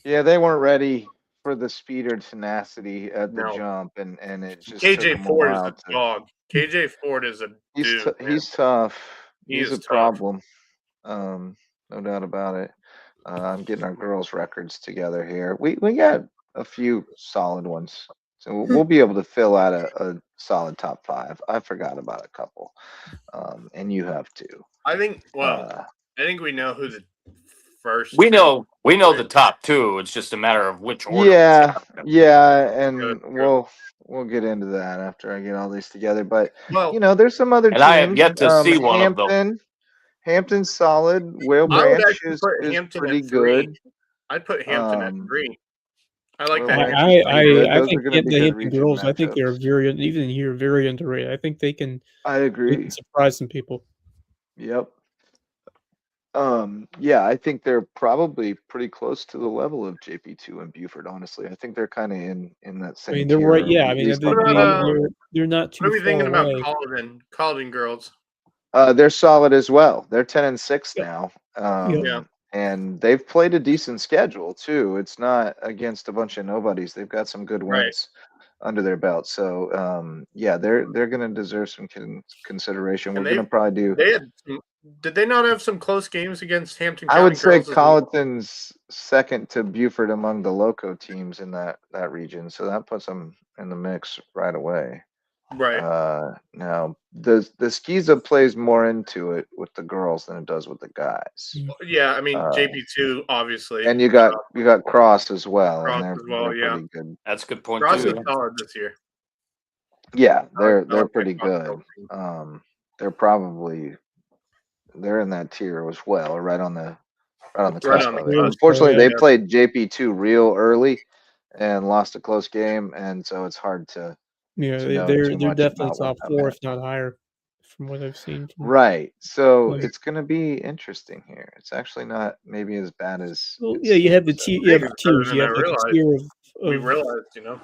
Yeah, they weren't ready for the speed or tenacity at the No. jump, and it just took KJ them a Ford is while a dog. KJ Ford is a dude. man. He's tough. He He's is a tough. problem. No doubt about it. I'm getting our girls' records together here. We got a few solid ones, so we'll be able to fill out a solid top 5. I forgot about a couple, and you have too. I think. Well, I think we know who the first. We know the top 2. It's just a matter of which order. Yeah, and Good. we'll get into that after I get all these together. But Well, there's some other And teams. I have yet to see one of them. Hampton's solid. Whale I would Branch actually is put Hampton pretty at 3. good. I'd put Hampton at 3. I like Whale that. Branch is pretty good. I Those think are gonna be the good Hampton region girls. I think they're matchups. very underrated. I think they can agree. surprise some people. Yep. Yeah, I think they're probably pretty close to the level of JP2 and Buford. Honestly, I think they're kind of in that I same mean, they're tier. right. or Yeah, I at mean, least on top of it. they're not too What are we far thinking about away. Colden girls? They're solid as well. They're 10-6 now. Yeah. And they've played a decent schedule too. It's not against a bunch of nobodies. They've got some good Right. wins under their belt. So yeah, they're going to deserve some consideration. We're going to probably do. Did they not have some close games against Hampton I County would say girls as well? Colleton's second to Buford among the Lowco teams in that region. So that puts them in the mix right away. Right. Now the Skiza plays more into it with the girls than it does with the guys. Yeah, I mean JP2 obviously, and you got Cross as well, Cross and they're as well, yeah. pretty good. That's a good point Cross too. is solid this year. Yeah, they're Solid pretty Cross good. team. They're in that tier as well, or right on the Right cusp on the of it. cusp, Unfortunately, yeah, they played JP2 real early and lost a close game, and so it's hard to know they're too much definitely about what top that 4, meant. if not higher, from what I've seen. Right. So Like- it's going to be interesting here. It's actually not maybe as bad as. Well, it yeah, you have the seems. you have It's tiers. better You than have I like a realized. tier We of realized,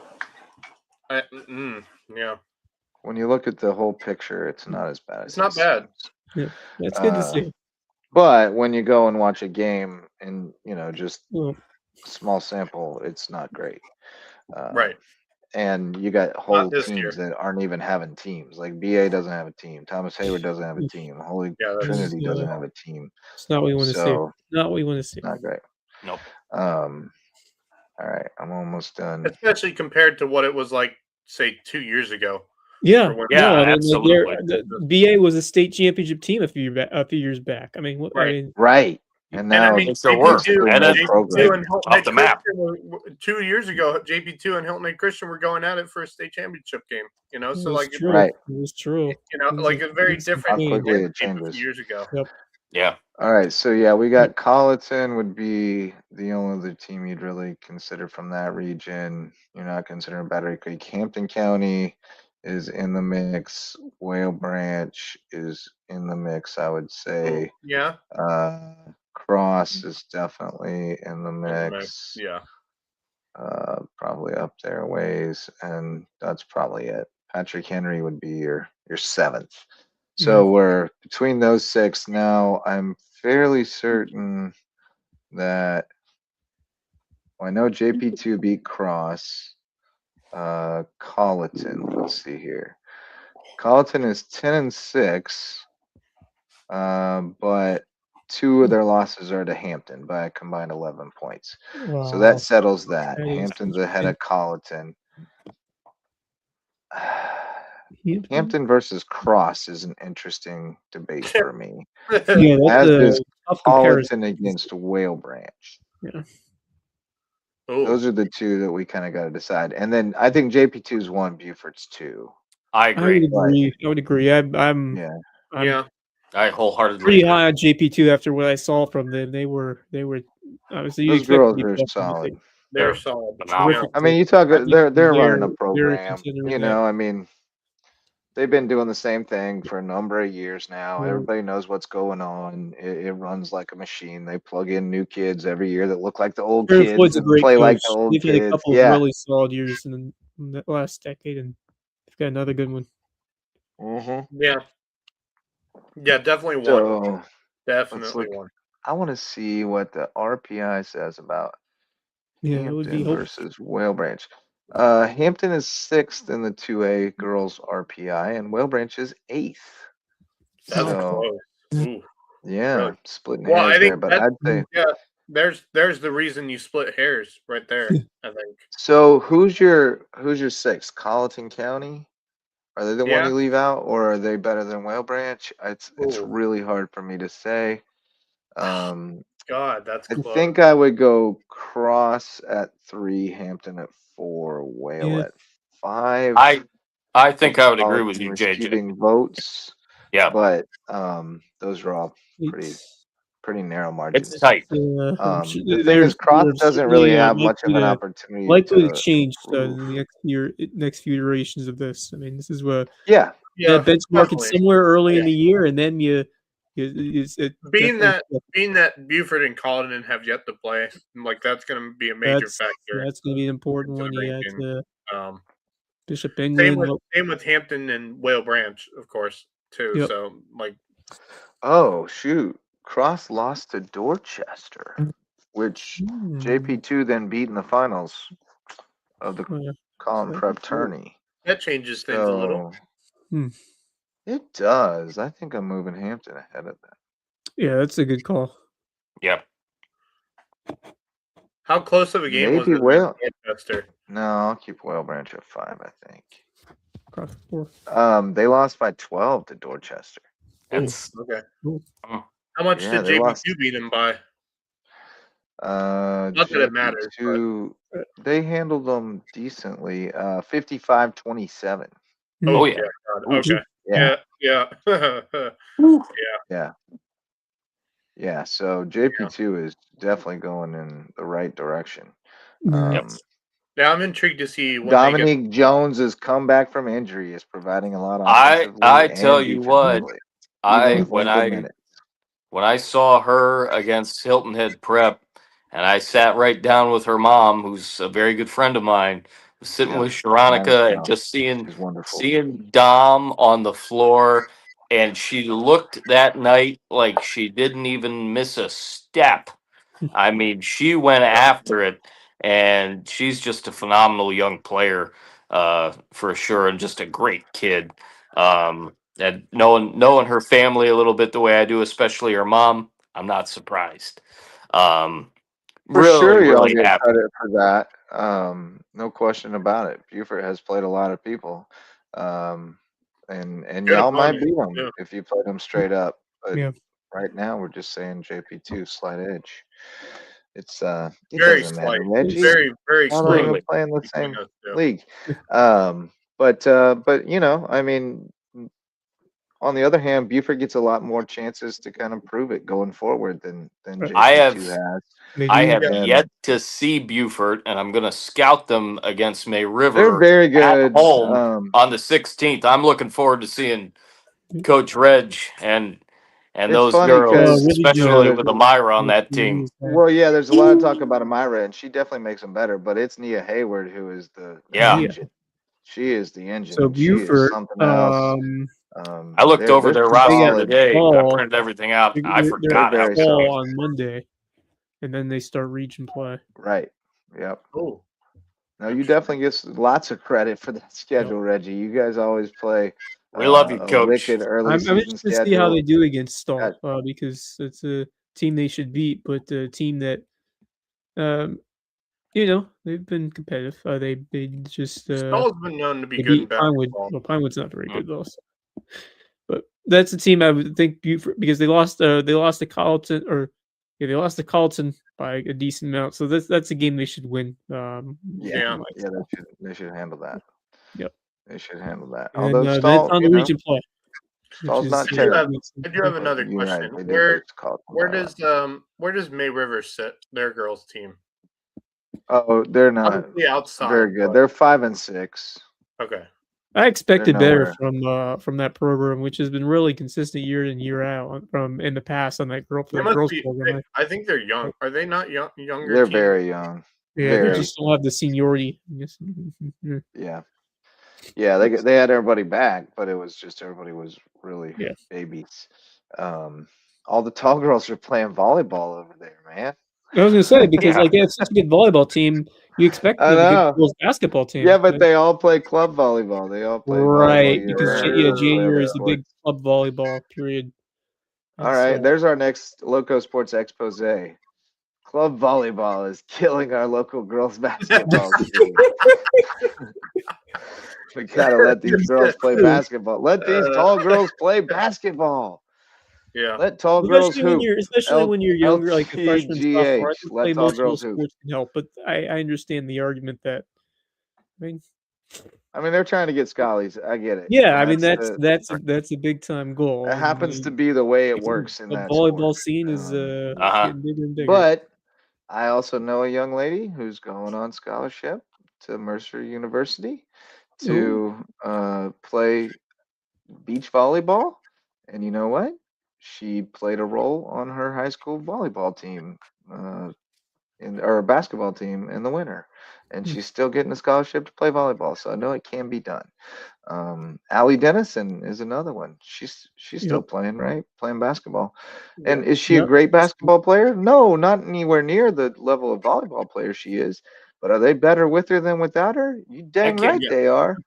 yeah. When you look at the whole picture, it's not as bad as It's not it bad. seems. That's good to see. But when you go and watch a game and just Well, small sample, it's not great. Right. And you got Not whole this teams year. that aren't even having teams. Like BA doesn't have a team. Thomas Hayward doesn't have a team. Holy Yeah, that's- Trinity doesn't have a team. it's not what you want to see. So Not what you want to see. not great. Nope. All right, I'm almost done. Especially compared to what it was like, say, 2 years ago. Yeah, For when- Yeah, no, I mean, absolutely. the BA was a state championship team a few years back. I mean, Right. Right. And now I mean, It's their work. basically And no it's program. and Hilton off Head the map. Christian 2 years ago, JP2 and Hilton Head Christian were going at it for a state championship game. it So was like, true. Right. It was true. like a very different How quickly it landscape a few changes. years ago. Yeah. All right, so yeah, we got Colleton would be the only other team you'd really consider from that region. You're not considering Battery Creek. Hampton County is in the mix. Whale Branch is in the mix, I would say. Yeah. Cross is definitely in the mix. Yeah. Probably up there a ways, and that's probably it. Patrick Henry would be your seventh. So we're between those 6 now. I'm fairly certain that I know JP2 beat Cross. Colleton, let's see here. Colleton is 10-6. but 2 of their losses are to Hampton by a combined 11 points. So Wow. that settles that. That is Hampton's ahead of Colleton. Hampton. Hampton versus Cross is an interesting debate for me, Yeah, that's as a is tough comparison. Colleton against Whale Branch. Yeah. Oh, Those are the 2 that we kind of got to decide. And then I think JP2's 1, Buford's 2. I I would agree. agree. I would agree. I'm Yeah. yeah. I wholeheartedly pretty agree. high on JP2 after what I saw from them. They were obviously you Those expect girls to be are better, but solid. They're They're solid. phenomenal. I mean, you talk, they're they're running a they're program, considering you that. know, I mean, they've been doing the same thing for a number of years now. Yeah. Everybody knows what's going on. It runs like a machine. They plug in new kids every year that look like the old Sheriff kids Wood's a and great play like coach. the old They've had a kids. couple of Yeah. really solid years in the last decade, and they've got another good one. Yeah. Yeah, definitely one. So Definitely look. one. I want to see what the RPI says about Yeah, it would be Hampton versus Whale Branch. Hampton is 6th in the 2A girls RPI, and Whale Branch is 8th. That's So close. Ooh. yeah, Really? splitting Well, hairs I there, think but that I'd say. yeah. There's the reason you split hairs right there. I think. So who's your 6th? Colleton County? Are they the one Yeah. you leave out, or are they better than Whale Branch? It's Ooh. really hard for me to say. Um, God, that's I close. think I would go Cross at 3, Hampton at 4, Whale Yeah. at 5. I think I would agree with Colleton you, JJ. receiving votes, Yeah, but those are all pretty It's narrow margins. it's tight. The thing is, Cross there's doesn't really certainly, have much of an opportunity likely to to change improve. in the next few iterations of this. I mean, this is what Yeah, Yeah, benchmark it definitely. somewhere early in the year, and then it Being definitely- that Buford and Colleton have yet to play, like that's going to be a major factor. That's going to be an important into one. the Yeah, ranking. to Bishop Same England. with Hampton and Whale Branch, of course, too. Yep. So like, oh shoot, Cross lost to Dorchester, which JP2 then beat in the finals of the Colin Prep tourney. that changes things a little. It does. I think I'm moving Hampton ahead of that. Yeah, that's a good call. Yep. How close of a game was Maybe it Whale. against Dorchester? No, I'll keep Whale Branch at 5. I think. Cross 4. They lost by 12 to Dorchester. That's Okay. Ooh. How much Yeah, did they lost. JP2 beat him by? Not that it matters, They handled them decently. 55-27. Oh yeah. God. Okay. Yeah. Yeah. Yeah. So JP2 is definitely going in the right direction. Yep. Yeah, I'm intrigued to see when Dominique Jones's comeback from injury is providing a lot offensively. I tell you what, defensively. When I saw her against Hilton Head Prep, and I sat right down with her mom, who's a very good friend of mine, was sitting with Sharonica and just seeing Dom on the floor, and she looked that night like she didn't even miss a step. I mean, she went after it, and she's just a phenomenal young player, for sure, and just a great kid. And knowing her family a little bit the way I do, especially her mom, I'm not surprised. For sure, y'all Really get happy. credit for that. No question about it. Buford has played a lot of people, and Good y'all might opponent, beat them if you play them straight up. But Yeah. right now, we're just saying JP2 slight edge. It's it very doesn't slight, matter. Reggie, very y'all not even slight. playing the same between us two. league. But you know, I mean, on the other hand, Buford gets a lot more chances to kind of prove it going forward than JP2 has. I have yet to see Buford, and I'm going to scout them against May River. They're very good at home on the 16th. I'm looking forward to seeing Coach Reg and those funny girls, 'cause, especially with Amira on that team. Well, yeah, there's a lot of talk about Amira, and she definitely makes them better. But it's Nia Hayward who is the engine. She is the engine. So and she is Buford, something else. I looked over their roster today. I printed everything out. I forgot how fall on Monday, and then they start region play. Right. Yep. Oh. No, you definitely get lots of credit for that schedule, Reggie. You guys always play We love you, a Coach. wicked early I'm season interested to see how they schedule. do against Stahl, Got- because it's a team they should beat, but a team that, um, you know, they've been competitive. They just Stahl's been known to be they good in beat Pinewood. basketball. Well, Pinewood's not very Mm. good though. But that's a team I would think Buford, because they lost to Carleton, or yeah, they lost to Carleton by a decent amount. So that's a game they should win. Yeah. Yeah, they should handle that. Yep. They should handle that. And Although that's Stahl, on the region play, which Stahl's is not I do terrible. have, I do have another You're right. question. They did lose to Carlton Where by a lot. where does May River sit? Their girls team. Oh, they're not Obviously outside. very good. but- They're 5-6. Okay. I expected They're better from that program, which has been really consistent year in year out from in the past on that They must girls be, program. I think they're young. Are they not younger? They're team? very young. Yeah, they Very. just don't have the seniority. Yeah. Yeah, they had everybody back, but it was just everybody was really Yeah. babies. All the tall girls are playing volleyball over there, man. I was gonna say, because Yeah. like they have such a good volleyball team, you expect I them to know. get girls basketball team. Yeah, but they all play club volleyball. They all play right, volleyball because year-round. yeah, They play January other is the big sports. club volleyball period. All right, there's our next Loco Sports expose. Club volleyball is killing our local girls basketball team. We gotta let these girls play basketball. Let these tall girls play basketball. Yeah. Let tall girls hoop. especially when you're younger, like a freshman, sophomore. I LTGH. think Let play tall most girls hoop. sports can help, but I understand the argument that, I mean, they're trying to get schollies. I get it. yeah, And I mean the- that's a big time goal. it happens to be the way it works in the that volleyball sport. scene is Uh-huh. getting bigger and bigger. But I also know a young lady who's going on scholarship to Mercer University to play beach volleyball. And you know what? She played a role on her high school volleyball team, or basketball team in the winter. And she's still getting a scholarship to play volleyball. So I know it can be done. Allie Dennison is another one. She's still playing, right? Playing basketball. And is she a great basketball player? No, not anywhere near the level of volleyball player she is. But are they better with her than without her? You dang Heck yeah. right they are.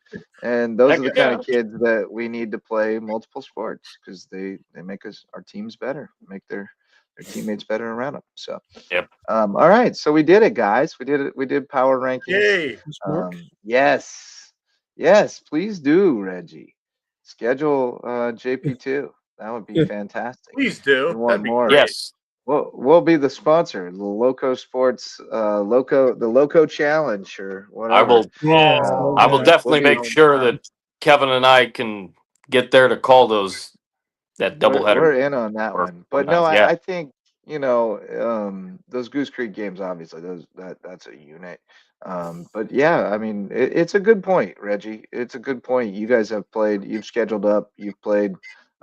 And those Heck are the kind yeah. of kids that we need to play multiple sports, because they make our teams better, make their teammates better around them. So Yep. all right, so we did it, guys. We did it. We did power rankings. Yay. Yes, please do, Reggie. Schedule JP2. That would be fantastic. Please do. We want That'd be more. great. Yes. We'll be the sponsor, the Loco Sports, the Loco Challenge, or whatever. I will I will Yeah. definitely We'll be- make sure that Kevin and I can get there to call that doubleheader. We're in on that or one. But no, sometimes, yeah. I think, those Goose Creek games, obviously, that's a unit. But yeah, I mean, it's a good point, Reggie. It's a good point. You guys have played, you've scheduled up, you've played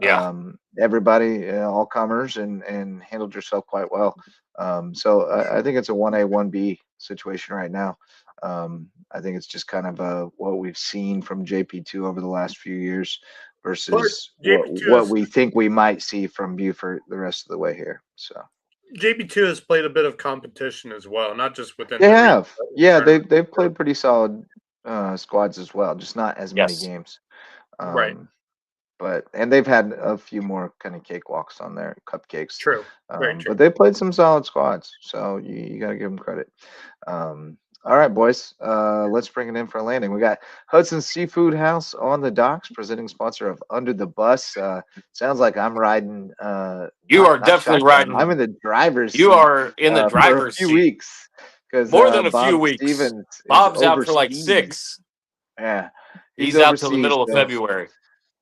Yeah. everybody, all comers, and handled yourself quite well. So I think it's a 1A, 1B situation right now. I think it's just kind of what we've seen from JP2 over the last few years versus JP2 what is- we think we might see from Buford the rest of the way here. So JP2 has played a bit of competition as well, not just within. they the region, have, but yeah, tournament. they've played pretty solid squads as well, just not as many Yes. games. Right. And they've had a few more kind of cakewalks on their cupcakes. True. Very true. But they played some solid squads, so you got to give them credit. All right, boys, let's bring it in for a landing. We got Hudson Seafood House on the docks, presenting sponsor of Under the Bus. Sounds like I'm riding. You are definitely shotgun. riding. I'm in the driver's seat. You are in the for a driver's few seat. weeks, because More than a Bob few weeks. Stevens is Bob's out for like overseas. 6. Yeah, He's out till the overseas, middle of so- February.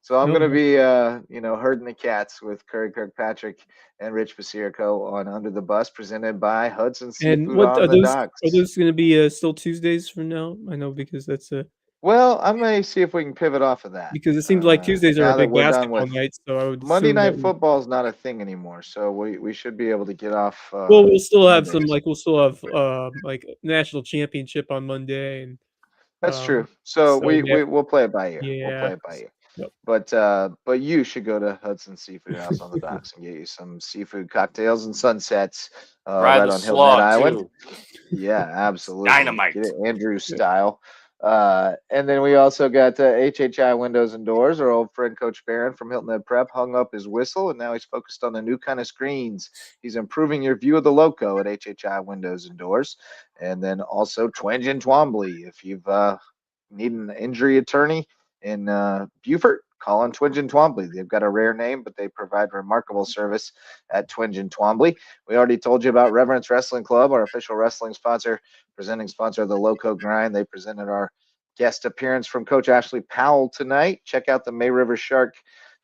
So I'm No, going to be, herding the cats with Curry Kirkpatrick and Rich Basirico on Under the Bus, presented by Hudson And Seafood what on the docks. are those going to be still Tuesdays from now? I know, because that's Well, I may see if we can pivot off of that. because it seems like Tuesdays are now a that big we're done basketball with night. So I would Monday assume Night that Football is not a thing anymore, so we should be able to get off. well, we'll still have some Mondays. we'll still have like national championship on Monday, and That's true. So so we'll play it by ear. We'll yeah. play it by ear. Yep. But you should go to Hudson Seafood House on the docks and get you some seafood cocktails and sunsets Ride right the on Hilton slaw, Island. too. Yeah, absolutely. Dynamite. Get it Andrew style. And then we also got HHI Windows and Doors. Our old friend Coach Barron from Hilton Head Prep hung up his whistle, and now he's focused on the new kind of screens. He's improving your view of the Lowco at HHI Windows and Doors. And then also Twenge and Twombly. If you've need an injury attorney in Beaufort, call on Twenge and Twombly. They've got a rare name, but they provide remarkable service at Twenge and Twombly. We already told you about Reverence Wrestling Club, our official wrestling sponsor, presenting sponsor of the Lowco Grind. They presented our guest appearance from Coach Ashley Powell tonight. Check out the May River Shark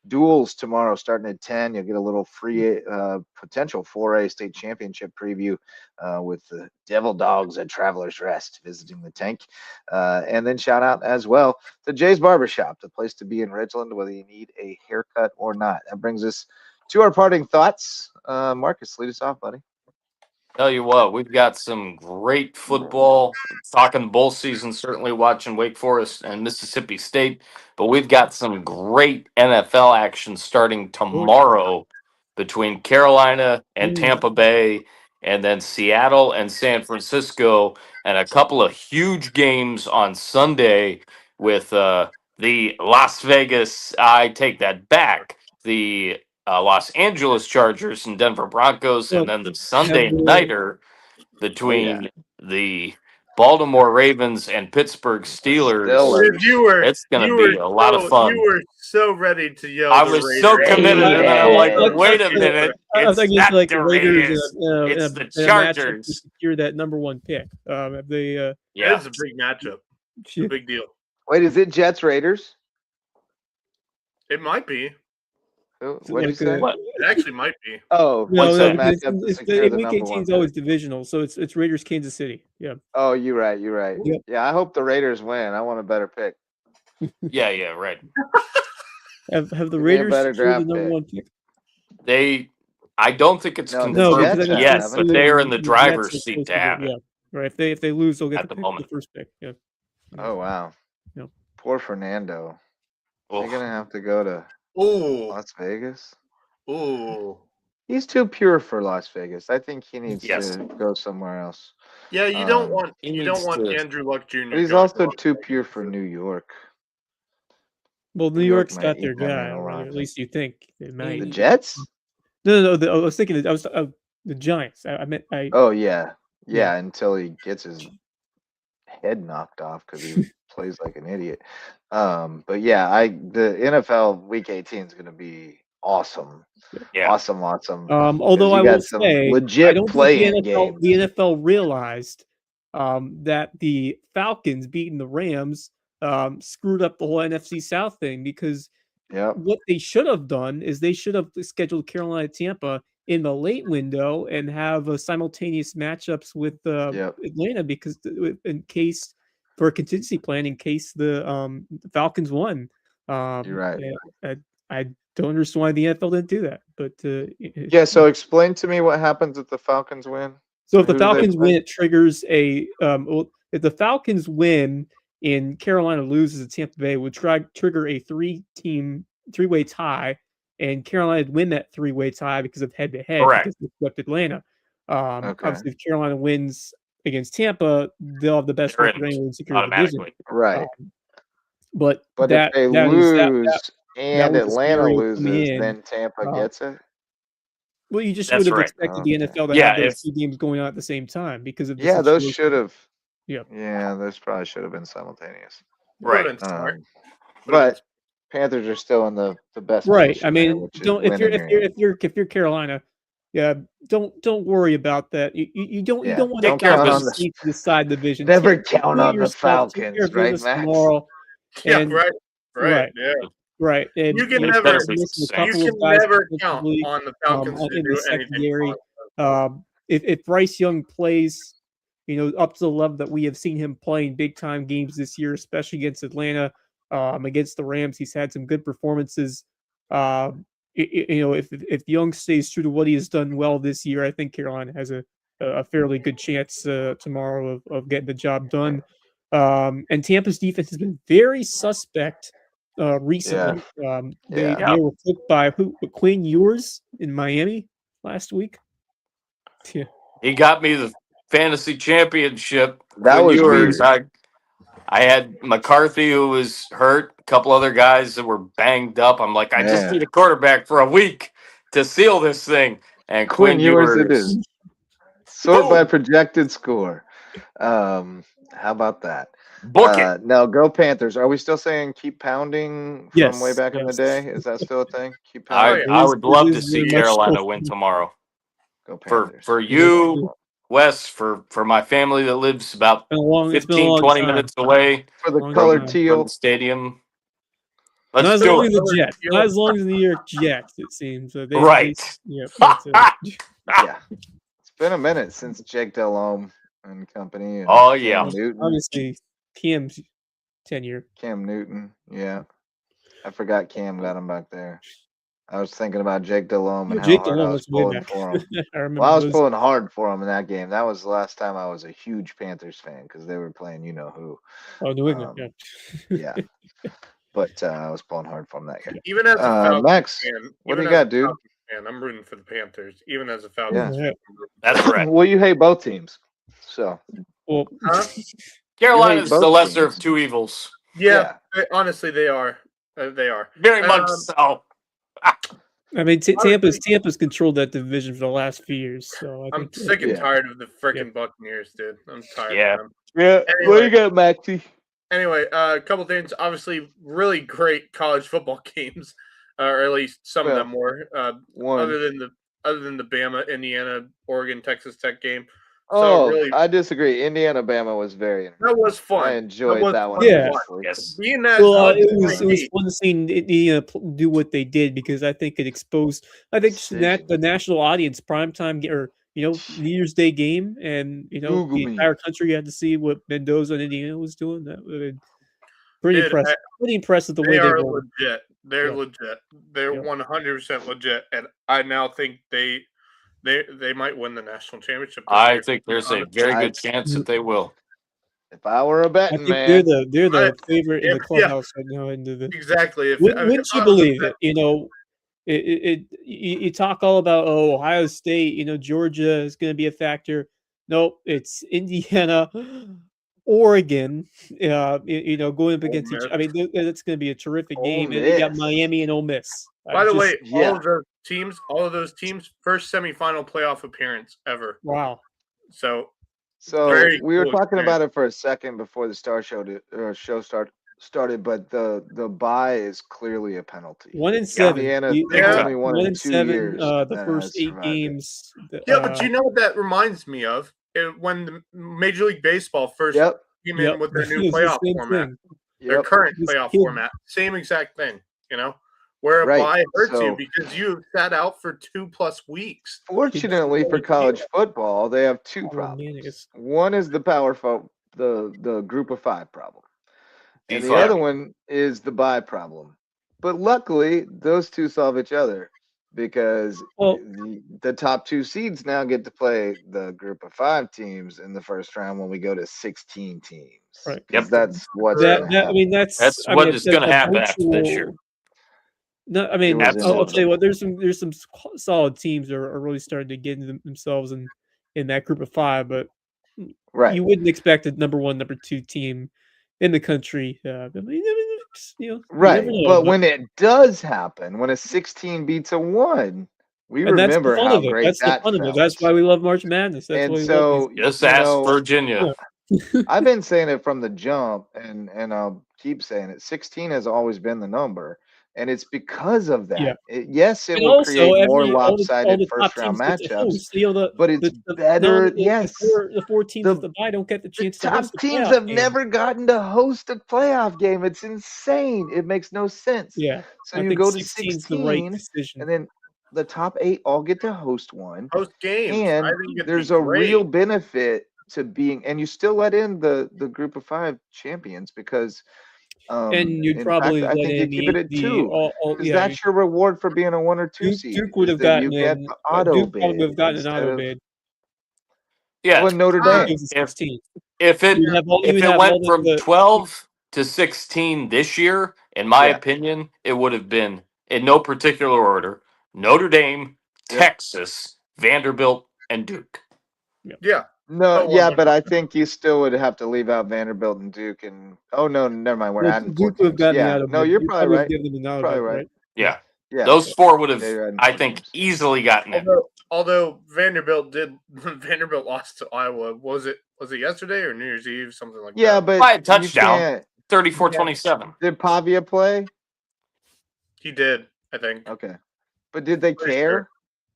duels tomorrow starting at 10. You'll get a little free potential 4A state championship preview with the Devil Dogs at Travelers Rest visiting the tank. And then shout out as well to Jay's Barbershop, the place to be in Ridgeland, whether you need a haircut or not. That brings us to our parting thoughts. Marcus, lead us off, buddy. Tell you what, we've got some great football. Talking bowl season, certainly watching Wake Forest and Mississippi State, but we've got some great NFL action starting tomorrow between Carolina and Tampa Bay, and then Seattle and San Francisco, and a couple of huge games on Sunday with the Las Vegas, I take that back, the Los Angeles Chargers and Denver Broncos, and then the Sunday nighter between the Baltimore Ravens and Pittsburgh Steelers. It's going to be a lot of fun. You were so ready to yell. I was so committed, and then I'm like, wait a minute. I was It's thinking not like the the Raiders Raiders. It's the in a matchup to Chargers. secure that number one pick. They Yeah. It's a big matchup. It's a big deal. Wait, is it Jets Raiders? It might be. What did you say? What? It actually might be. Oh, What's that? matchup to secure the Week number 18 one is always pick. divisional, so it's Raiders Kansas City. Yeah. Oh, you're right. You're right. Yep. Yeah, I hope the Raiders win. I want a better pick. Yeah, right. Have the Give me a Raiders better secured the draft number pick. one pick? I don't think it's No, the No, confirmed Jets because have yet, it. but they are in the driver's Jets are seat supposed to have get- it. Yeah, right. If they lose, they'll get At the the moment. first pick. Yeah. Oh, wow. Yep. Poor Fernando. Oh, You're going to have to go to Ooh. Las Vegas. Ooh. He's too pure for Las Vegas. I think he needs Yes. to go somewhere else. Yeah, you don't want he you don't needs want to- Andrew Luck Jr. But he's going also to Las too Vegas. pure for New York. Well, New New York York's might got eat their that man guy, or alive. at least you think they might. The Jets? No. I was thinking I was the Giants. I meant Oh, yeah. Yeah. Yeah, until he gets his head knocked off because he plays like an idiot. But yeah, the NFL Week 18 is going to be awesome. Yeah. Awesome. although you I got will some say, legit I don't think play-in the NFL realized that the Falcons beating the Rams screwed up the whole NFC South thing, because Yep. what they should have done is they should have scheduled Carolina Tampa in the late window and have simultaneous matchups with Yep. Atlanta, because in case for a contingency plan in case the Falcons won. You're right. I don't understand why the NFL didn't do that, but Yeah, so explain to me what happens if the Falcons win. so if the Who do they Falcons play? win, it triggers if the Falcons win and Carolina loses at Tampa Bay, it would trigger a three-way tie, and Carolina would win that three-way tie because of head-to-head, Correct. because they swept Atlanta. Okay. Obviously, if Carolina wins against Tampa, they'll have the best They're record in anyway and secure the division. automatically. Right. But But that, if they that is- that- lose that- and was a Atlanta scenario loses, coming in. then Tampa gets it? well, you just That's would have right. expected the Okay. NFL to Yeah, have those if- two games going on at the same time because of the Yeah, those situation. should have. Yep. Yeah, those probably should have been simultaneous. Right. Would've been smart. But Panthers are still in the best Right. position I there, mean, which is don't if you're winning your game. if you're Carolina, yeah, don't worry about that. You don't Yeah, want to don't count count on the- seat to decide division. Never Take count care of on the yourself, take care Falcons, of right, business Max? tomorrow. Yeah, And- right. right. Yeah. Right. And You can know, never- missing a you couple You of can guys never count defensively, on the Falcons to in do the anything. secondary. positive. If Bryce Young plays, up to the level that we have seen him play in big time games this year, especially against Atlanta, against the Rams, he's had some good performances. If Young stays true to what he has done well this year, I think Carolina has a fairly good chance tomorrow of getting the job done. And Tampa's defense has been very suspect recently. They were cooked by Quinn Ewers in Miami last week. Yeah. He got me the fantasy championship. That Quinn was Ewers. weird. I had McCarthy who was hurt, a couple other guys that were banged up. I'm like, I just Man. need a quarterback for a week to seal this thing. And Quinn Quinn Ewers it Ewers, is. Sort by boom, projected score. How about that? book it. Now go Panthers. Are we still saying keep pounding from way Yes, back in the yes. day? Is that still a thing? Keep I pounding. I would love It to is see very much Carolina so. win tomorrow. Go For Panthers. It is you, true. Wes, for my family that lives about It's been a 15, long 20 time. minutes away For the Long colored time. from teal. the stadium. Not Let's as do long as it. the Jets. Not as long as the New York Jets. It seems. Right. Yeah. That's Yeah. It's been a minute since Jake Delhomme and company and Oh, Cam yeah. Newton. obviously Cam's tenure. Cam Newton. Yeah. I forgot Cam got him back there. I was thinking about Jake Delhomme and how Jake hard I DeLong was was way pulling back. for him. I remember Well, I was those. pulling hard for him in that game. That was the last time I was a huge Panthers fan because they were playing you know who. Oh, New England. Yeah. But I was pulling hard for him that game. Even as a Falcons Max, fan, what do even you as got, a dude? Falcons fan, I'm rooting for the Panthers. Even as a Falcons Yeah. fan, That's right. Well, you hate both teams. So Well, Huh? Carolina's the both lesser teams. of two evils. Yeah, honestly, they are. They are. Very much so. I mean, Tampa's controlled that division for the last few years. So I I'm think sick and Yeah. tired of the freaking Buccaneers, dude. I'm tired Yeah. of them. Yeah. Anyway. What do you got, Maxie? Anyway, a couple things. Obviously, really great college football games, or at least some of them were. One. Other than the Bama, Indiana, Oregon, Texas Tech game. Oh, really, I disagree. Indiana Bama was very interesting. that was fun. I enjoyed that one. Yeah. immensely. Yes. Being that Well, up it to was 98, fun to see Indiana do what they did because I think it exposed. I think just the national audience primetime or New Year's Day game, and Google the me. entire country had to see what Mendoza and Indiana was doing. That would have been pretty Dude, impressive. Pretty impressive the way they they are won. legit. They're Yeah. legit. They're Yeah. 100% legit, and I now think they might win the national championship. This I year. think there's a Honestly. very good chance that they will. If I were a I betting think man, they're the favorite in the yeah. clubhouse right now. Exactly. Wouldn't you believe it? You talk all about Ohio State, Georgia is going to be a factor. Nope, it's Indiana, Oregon, going up against each. I mean, that's going to be a terrific game. And you got Miami and Ole Miss. By the way, all of those teams, first semifinal playoff appearance ever. Wow. So we were talking about it for a second before the show started, but the bye is clearly a penalty. 1-7. Indiana's only won in 2 years. The first 8 games. But you know what that reminds me of? When the Major League Baseball first came in with their new playoff format, their current playoff format, same exact thing, where a bye hurts you because you sat out for 2+ weeks. Fortunately for college football, they have two problems. One is the group of 5 problem, and the other one is the bye problem. But luckily, those two solve each other because the top 2 seeds now get to play the group of 5 teams in the first round when we go to 16 teams. Right. Yep. That's what's that's what is going to happen after this year. No, I mean, I'll tell you what. There's some solid teams that are really starting to get themselves in that group of 5, but you wouldn't expect a number 1, number 2 team in the country. Right, but when it does happen, when a 16 beats a 1, we remember how great that felt. That's why we love March Madness. That's and why we so love just ask Virginia. I've been saying it from the jump, and I'll keep saying it. 16 has always been the number. And it's because of that. Yeah. It will create more lopsided first-round matchups, but it's better. The 4 teams of the bye don't get the chance to host the top teams have never gotten to host a playoff game. It's insane. It makes no sense. Yeah. So you go to 16, and then the top 8 all get to host one. Host games. And there's a real benefit to being – and you still let in the group of 5 champions because – and you'd probably I think you keep it at 2 because that's your reward for being a 1 or 2 seed. Duke would have gotten Duke probably would have gotten an auto bid. Yeah, Notre Dame. If it went from 12 to 16 this year, in my opinion, it would have been in no particular order: Notre Dame, Texas, Vanderbilt, and Duke. Yeah, No, Oh, yeah, but I 100%. think you still would have to leave out Vanderbilt and Duke and oh no, never mind. We're Well, adding four Duke would have teams. gotten Yeah, out of no, it. you're You probably probably would right. give them an You're out of probably it, right. right? Yeah. Yeah, Those four would yeah, have, you're adding I four think, teams. easily gotten in. Although Vanderbilt lost to Iowa. Was it yesterday or New Year's Eve? Something like Yeah, that. but By a you touchdown, can't. 34-27. Did Pavia play? He did, I think. Okay, but did they Pretty sure. care?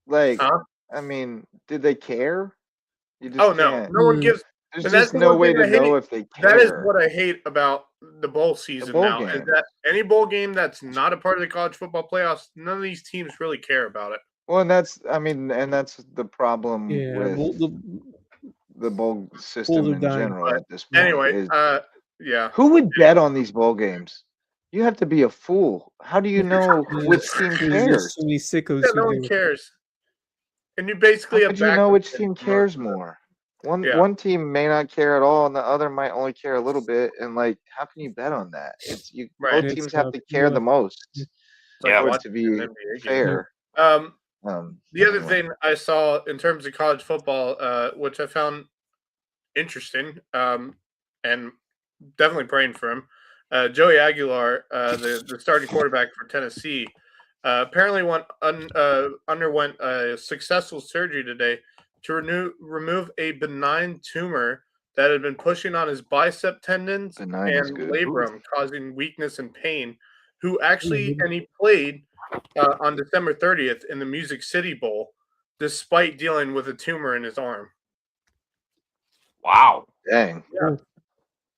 Like, Huh? I mean, did they care? You Oh just no, can't. no one gives. There's And that's just the no one way thing to I hate. know if they That is care. what I hate about the bowl season bowl now. Is game. that any bowl game that's not a part of the college football playoffs, none of these teams really care about it. Well, and that's the problem Yeah. with Well, the bowl system are in dying. general But at this point. anyway, Is yeah. who would bet on these bowl games? You have to be a fool. How do you know which team There's cares? so many sickos Yeah, who no do one it. cares. And you basically How have would you know backup which kids team for most cares of it. more? Yeah. One team may not care at all, and the other might only care a little bit. And like, how can you bet on that? It's you. Right. Both It's teams have to care the more. most It's Yeah. for it watching to be an NBA game. fair. The other Anyway. thing I saw in terms of college football, which I found interesting, and definitely praying for him, Joey Aguilar, the starting quarterback for Tennessee, apparently underwent a successful surgery today to remove a benign tumor that had been pushing on his bicep tendons Benign is and good. labrum, causing weakness and pain. And he played on December 30th in the Music City Bowl, despite dealing with a tumor in his arm. Wow. Dang. Yeah.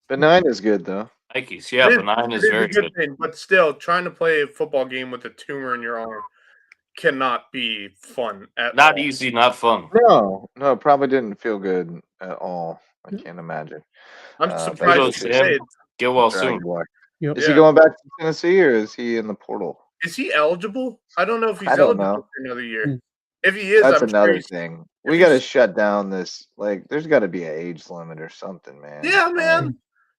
Benign is good though. Nikes. Yeah, benign is It very a good good. thing, but still, trying to play a football game with a tumor in your arm cannot be fun at Not all. easy, not fun. No, probably didn't feel good at all. I can't imagine. I'm Best surprised Kudos he to him. played. Get well for soon. Aguilar. Yep. Is he going back to Tennessee or is he in the portal? Is he eligible? I don't know if he's I don't eligible know. for another year. Hmm. If he is, That's I'm another sure thing. We got to shut down this. Like, there's got to be an age limit or something, man. Yeah, man.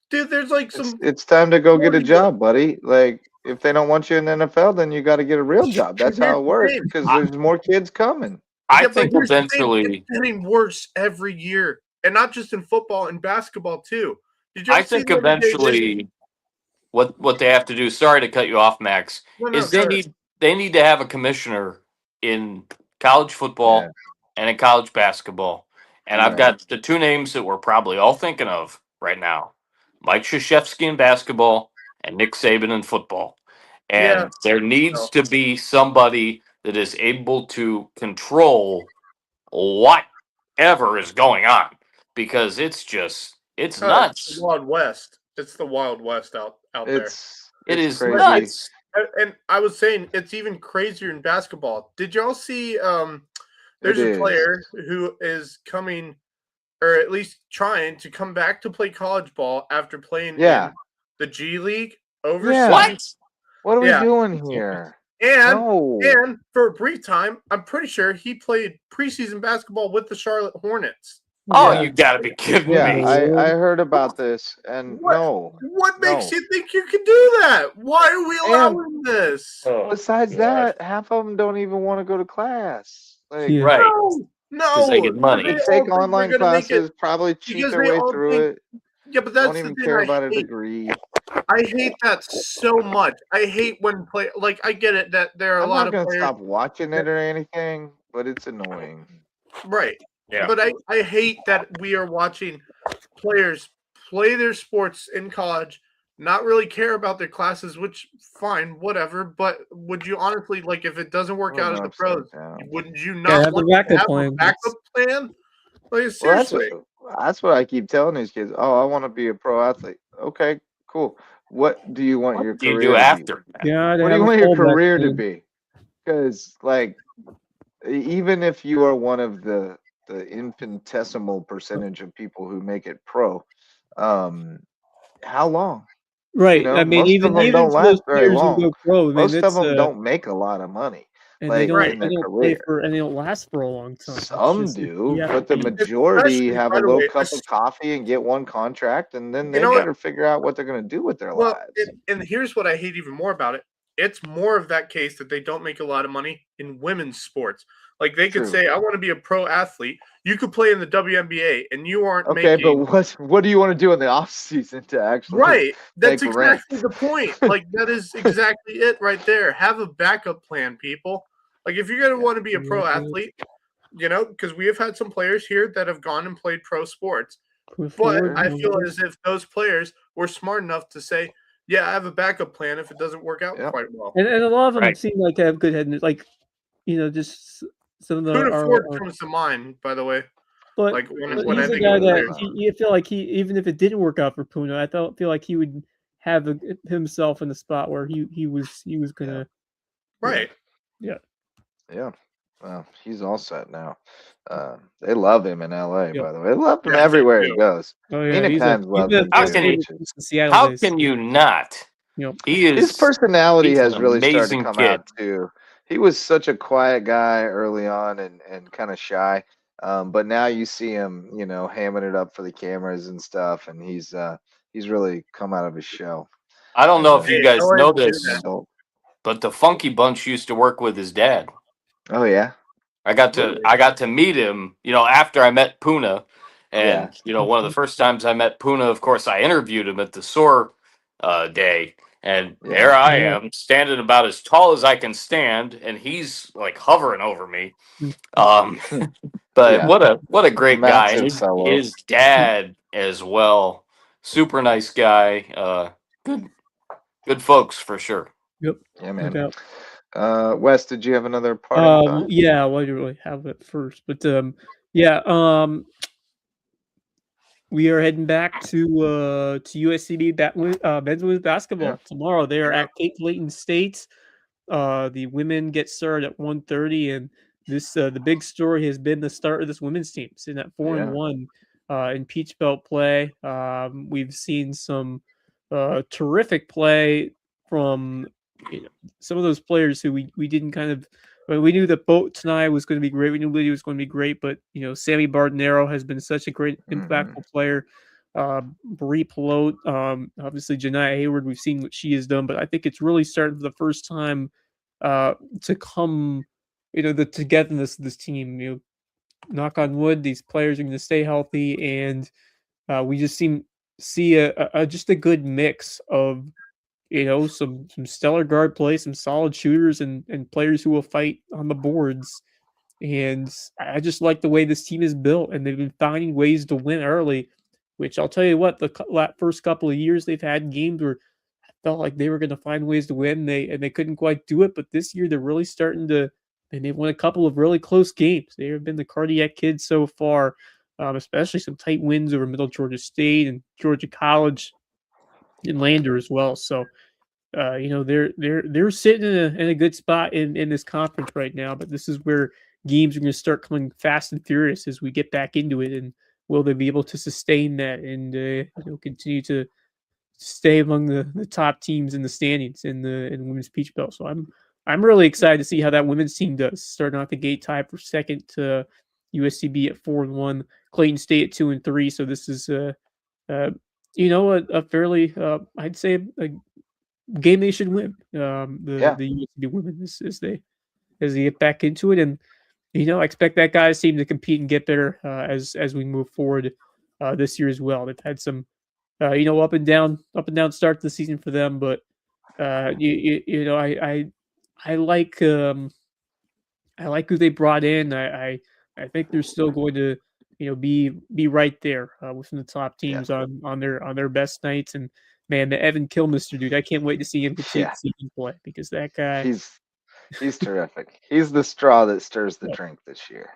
Dude, there's like some. It's time to go get a 40 job, buddy. Like, if they don't want you in the NFL, then you got to get a real job. That's how it works because there's more kids coming. I think here's the thing, eventually. it's getting worse every year, and not just in football and basketball too. I think eventually, what they have to do. Sorry to cut you off, Max. Is they need to have a commissioner in college football and in college basketball. And I've got the two names that we're probably all thinking of right now: Mike Krzyzewski in basketball and Nick Saban in football. And there needs to be somebody that is able to control whatever is going on, because it's nuts. It's the Wild West. It's the Wild West out there. It is crazy. nuts. And I was saying it's even crazier in basketball. Did y'all see? There's a player who is coming, or at least trying to come back to play college ball after playing in the G League overseas. What are we doing here? And for a brief time, I'm pretty sure he played preseason basketball with the Charlotte Hornets. Oh, you gotta be kidding me! I heard about this, and what makes you think you can do that? Why are we allowing this? Besides that, half of them don't even want to go to class. Like, right? No, they get money. They take online classes, probably cheat their way through it. Yeah, but that's don't even care about a degree. I hate that so much. I hate when I get it that there are a lot of players. I'm not gonna stop watching it or anything, but it's annoying. Right. Yeah. But I hate that we are watching players play their sports in college, not really care about their classes, which fine, whatever. But would you honestly, like, if it doesn't work out at the pros, wouldn't you not want to have a backup plan? Like, seriously. That's what I keep telling these kids. Oh, I want to be a pro athlete. Okay, cool. What do you want your career to be? After? Yeah, what do you want your career to be? Because, like, even if you are one of the infinitesimal percentage of people who make it pro, how long? Right. You know, I mean, most even of them don't last very long. Go pro, most of them don't make a lot of money. And like, they don't, in their career. and they don't last for a long time. Some do, but the majority have a little cup of coffee and get one contract, and then they better figure out what they're going to do with their lives. And here's what I hate even more about it. it's more of that case that they don't make a lot of money in women's sports. Like they could True. say, I want to be a pro athlete. You could play in the WNBA and you aren't Okay, making. but what do you want to do in the off season to actually Right. That's make rent? exactly the point. Like that is exactly it right there. Have a backup plan, people. Like if you're going to want to be a pro athlete, because we have had some players here that have gone and played pro sports. But I feel as if those players were smart enough to say, yeah, I have a backup plan if it doesn't work out quite well. And a lot of them seem like to have good head, like, just some of the Puna Ford comes to mind, by the way. But like when he's I think a guy of that you feel like even if it didn't work out for Puna, I feel like he would have himself in the spot where he was gonna. Right. Yeah. Yeah. Well, he's all set now. They love him in LA, Yep. by the way. They love him everywhere he goes. Oh yeah, Phoenix fans love him How too. can you not? He is. His personality he's has an really started to amazing come kid. out too. He was such a quiet guy early on and kind of shy. But now you see him, hamming it up for the cameras and stuff, and he's really come out of his shell. I don't know if you guys know this, adult. but the Funky Bunch used to work with his dad. Oh yeah. I got to meet him, after I met Puna, and one of the first times I met Puna, of course, I interviewed him at the SOAR day, and there I am, standing about as tall as I can stand, and he's like hovering over me. But what a great guy, and his dad as well, super nice guy, good folks for sure. Yep. Yeah, man. Wes, did you have another part? Yeah, well, I didn't really have it first, but we are heading back to USCB men's women's basketball tomorrow. They are at Cape Clayton State. The women get started at 1:30, and this the big story has been the start of this women's team, sitting at 4-1 in Peach Belt play. We've seen some terrific play from some of those players who we didn't we knew that Boat tonight was going to be great. We knew Lydia was going to be great, but Sammy Bardinero has been such a great impactful player. Brie Pelote, obviously Janiyah Hayward, we've seen what she has done, but I think it's really starting for the first time to come, the togetherness of this team. Knock on wood, these players are going to stay healthy, and we just see just a good mix of some stellar guard play, some solid shooters, and players who will fight on the boards. And I just like the way this team is built, and they've been finding ways to win early, which I'll tell you what, the first couple of years they've had games where I felt like they were going to find ways to win, and they couldn't quite do it. But this year they're really starting to, and they've won a couple of really close games. They have been the cardiac kids so far, especially some tight wins over Middle Georgia State and Georgia College and Lander as well. So, they're sitting in a good spot in this conference right now. But this is where games are going to start coming fast and furious as we get back into it. And will they be able to sustain that and continue to stay among the top teams in the standings in women's Peach Belt? So I'm really excited to see how that women's team does. Starting out the gate tied for second to USCB at 4-1, Clayton State at 2-3. So this is a fairly I'd say a game they should win. The USCB women as they get back into it, and I expect that guys team to compete and get better as we move forward this year as well. They've had some up and down start to the season for them, but I like who they brought in. I think they're still going to be right there within the top teams on their best nights. And man, the Evan Kilmister dude, I can't wait to see him continue season play, because that guy he's terrific. He's the straw that stirs the drink this year.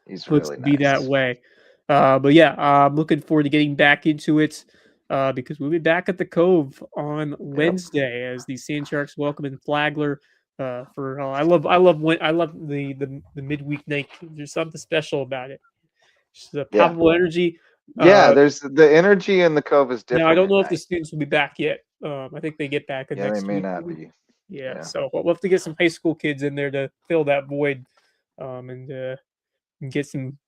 He's really nice. Be that way. But yeah, I'm looking forward to getting back into it because we'll be back at the Cove on Wednesday as the Sand Sharks welcome in Flagler. I love the midweek night. There's something special about it. Just the palpable energy. There's the energy in the Cove is different. Now I don't know if the students will be back yet. I think they get back next week. They may not be. Yeah, so we'll have to get some high school kids in there to fill that void, and get some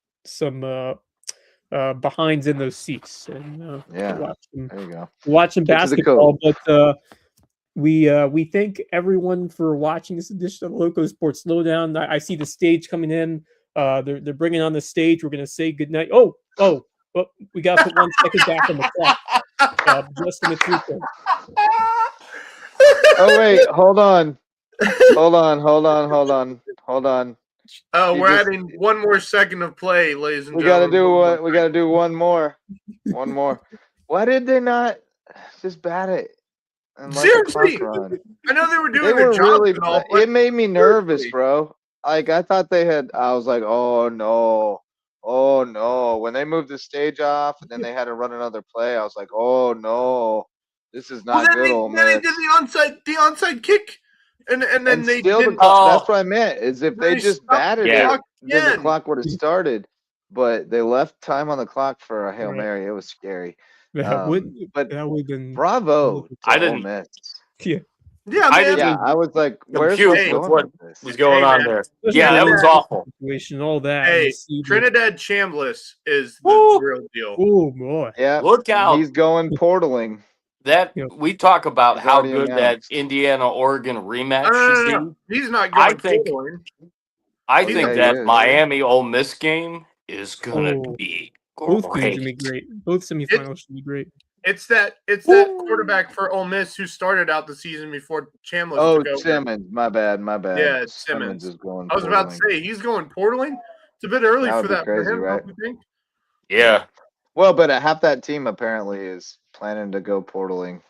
behinds in those seats, and there you go. Watch some basketball. But We thank everyone for watching this edition of Loco Sports Lowdown. I see the stage coming in. They're bringing on the stage. We're gonna say goodnight. Oh, we gotta put 1 second back on the clock. Just in the future. Oh wait, hold on. Hold on. Oh, You we're just- adding 1 more second of play, ladies and We gotta gentlemen. do what? We gotta do one more. One more. Why did they not just bat it and let the clock Seriously, run? I know they were doing They their were jobs really. and all, but It made me nervous, seriously. bro. Like I thought they had. I was like, oh no. When they moved the stage off and then they had to run another play, I was like, oh no, this is Well, not then good, they, Ole then they Miss. did the onside kick, and then And they still, didn't. that's Oh, what I meant. Is if Then they they just stopped the batted Yeah. it, clock then the again. clock would have started. But they left time on the clock for a Hail Right. Mary. It was scary. That would But that would have been bravo to I Ole didn't- Miss. yeah. Yeah, I man. didn't Yeah, I was like, where's compute this Hey, with going what with this? was going Hey, on man. there. Especially Yeah, that during was the awful. situation, all that. and Hey, to see the- Trinidad Chambliss is the Woo. real deal. Oh boy. Yeah, Look out. he's going portaling. That Yep. we talk about He's how already good that announced. Indiana Oregon rematch No. should be. He's not I going think- portaling. I He's think Yeah, he that is. Miami Ole Miss game is gonna Oh. be Both games great. should be great. Both semifinals should be great. It's that quarterback for Ole Miss who started out the season before Chambliss Oh, took over. Simmons. My bad. Yeah, it's Simmons. is going I was about to portaling. say he's going portaling. It's a bit early That would for be that crazy, for him, right? don't you think? Yeah. Well, but half that team apparently is planning to go portaling.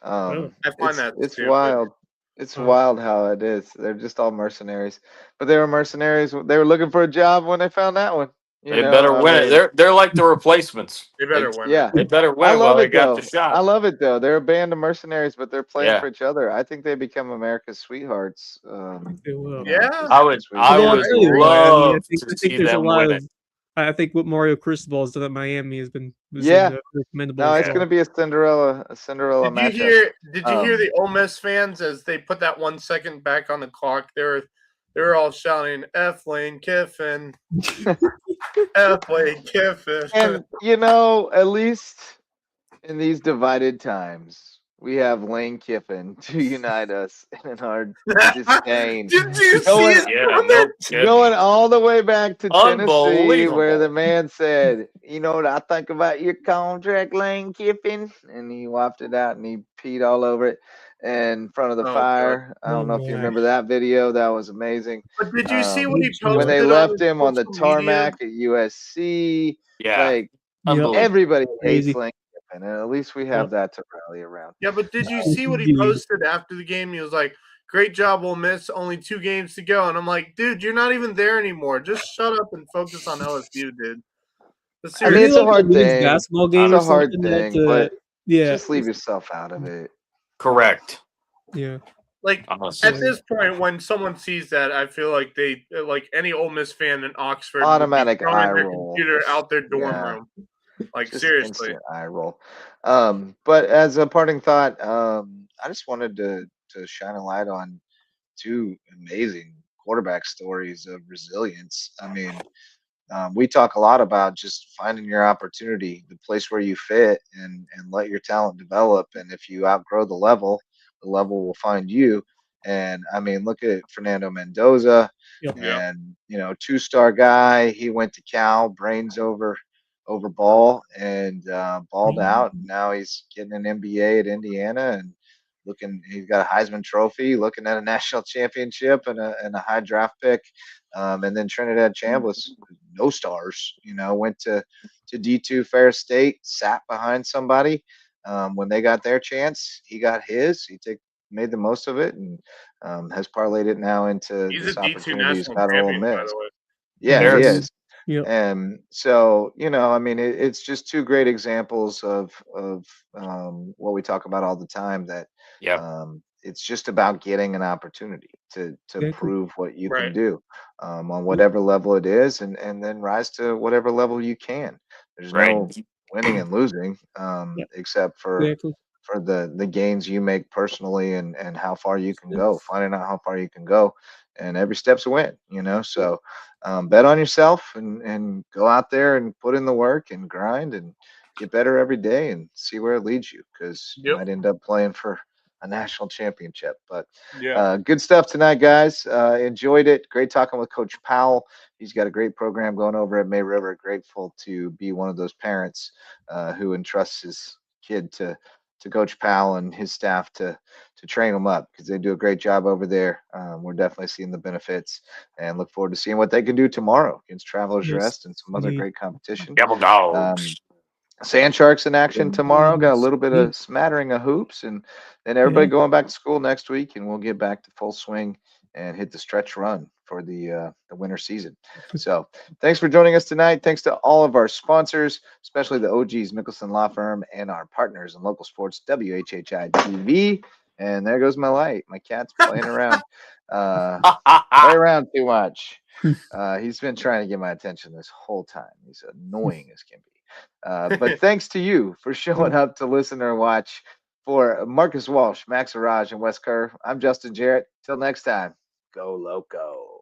Really? I find that It's stupid. wild. It's Oh. wild how it is. They're just all mercenaries. But they were mercenaries. They were looking for a job when they found that one. You They know, better I win mean, it. They're like the replacements. They better win. yeah. They better I win while love they it got though. the shot. I love it though. They're a band of mercenaries, but they're playing Yeah. for each other. I think they become America's sweethearts. They will. Yeah. I would Although I'll would tell you what, love I think to see there's a them lot win of. it. I think what Mario Cristobal has done at Miami has been Yeah. very commendable. No, as it's well. going to be a Cinderella Did you matchup. hear? Did you hear Um, the Ole Miss fans as they put that 1 second back on the clock? They're all shouting "F Lane Kiffin, F Lane Kiffin." And you know, at least in these divided times, we have Lane Kiffin to unite us in our disdain. Did you see Going- it? Yeah, coming? no kidding. Going all the way back to Tennessee, where Unbelievable. the man said, "You know what I think about your contract, Lane Kiffin," and he wafted out and he peed all over it in front of the Oh, fire. I don't Oh know if you my. remember that video. That was amazing. But did you see what he When When posted they on left his him on the social media? tarmac at USC, Yeah. like Unbelievable. everybody Crazy. hates Lane Kiffin, and at least we have that to rally around. Yeah, but did you see what he Indeed. posted after the game? He was like, "Great job, Ole Miss. Only 2 games to go." And I'm like, "Dude, you're not even there anymore. Just shut up and focus on LSU, dude." But I mean, seriously, it's a like hard women's thing. basketball game It's or a hard something thing, that, but yeah, just leave yourself out of it. Correct. yeah. like Honestly. at this point, when someone sees that, I feel like they like any Ole Miss fan in Oxford Automatic would be throwing eye their roll. computer out their dorm Yeah. room. Like Just seriously. instant eye roll. But as a parting thought, I just wanted to shine a light on 2 amazing quarterback stories of resilience. I mean, we talk a lot about just finding your opportunity, the place where you fit, and let your talent develop. And if you outgrow the level will find you. And I mean, look at Fernando Mendoza, Yep. Yeah. and 2-star guy. He went to Cal, brains over ball, and balled out. Now he's getting an MBA at Indiana, and he's got a Heisman Trophy, looking at a national championship and a high draft pick. And then Trinidad Chambliss, no stars, went to D2 Ferris State, sat behind somebody. When they got their chance, he got his. He made the most of it, and has parlayed it now into He's this a D2 opportunity he's national got at Ole champion, by Miss. the way. Yeah, he Ferris. is. Yep. And so, I mean, it's just 2 great examples of what we talk about all the time, that Yep. it's just about getting an opportunity to Exactly. prove what you can Right. do on whatever level it is, and then rise to whatever level you can. There's Right. no winning and losing, except for Exactly. the gains you make personally, and how far you can go, finding out how far you can go, and every step's a win, so bet on yourself, and go out there and put in the work and grind and get better every day and see where it leads you, because you Yep. might end up playing for a national championship. But Yeah. good stuff tonight, guys. Enjoyed it. Great talking with Coach Powell. He's got a great program going over at May River. Grateful to be one of those parents who entrusts his kid to Coach Powell and his staff to train them up, because they do a great job over there. We're definitely seeing the benefits and look forward to seeing what they can do tomorrow against Travelers Yes, Rest and some other indeed. great competition. Devil Um, dogs. Sand Sharks in action tomorrow. Got a Yes, little bit indeed. of smattering of hoops, and then Yeah. everybody going back to school next week, and we'll get back to full swing and hit the stretch run for the winter season. So, thanks for joining us tonight. Thanks to all of our sponsors, especially the OGs Mickelson Law Firm and our partners in local sports, WHHI TV. And there goes my light. My cat's playing around. Play around too much. He's been trying to get my attention this whole time. He's annoying as can be. But thanks to you for showing up to listen or watch. For Marcus Walsh, Max Araj, and Wes Kerr, I'm Justin Jarrett. Till next time, go Loco.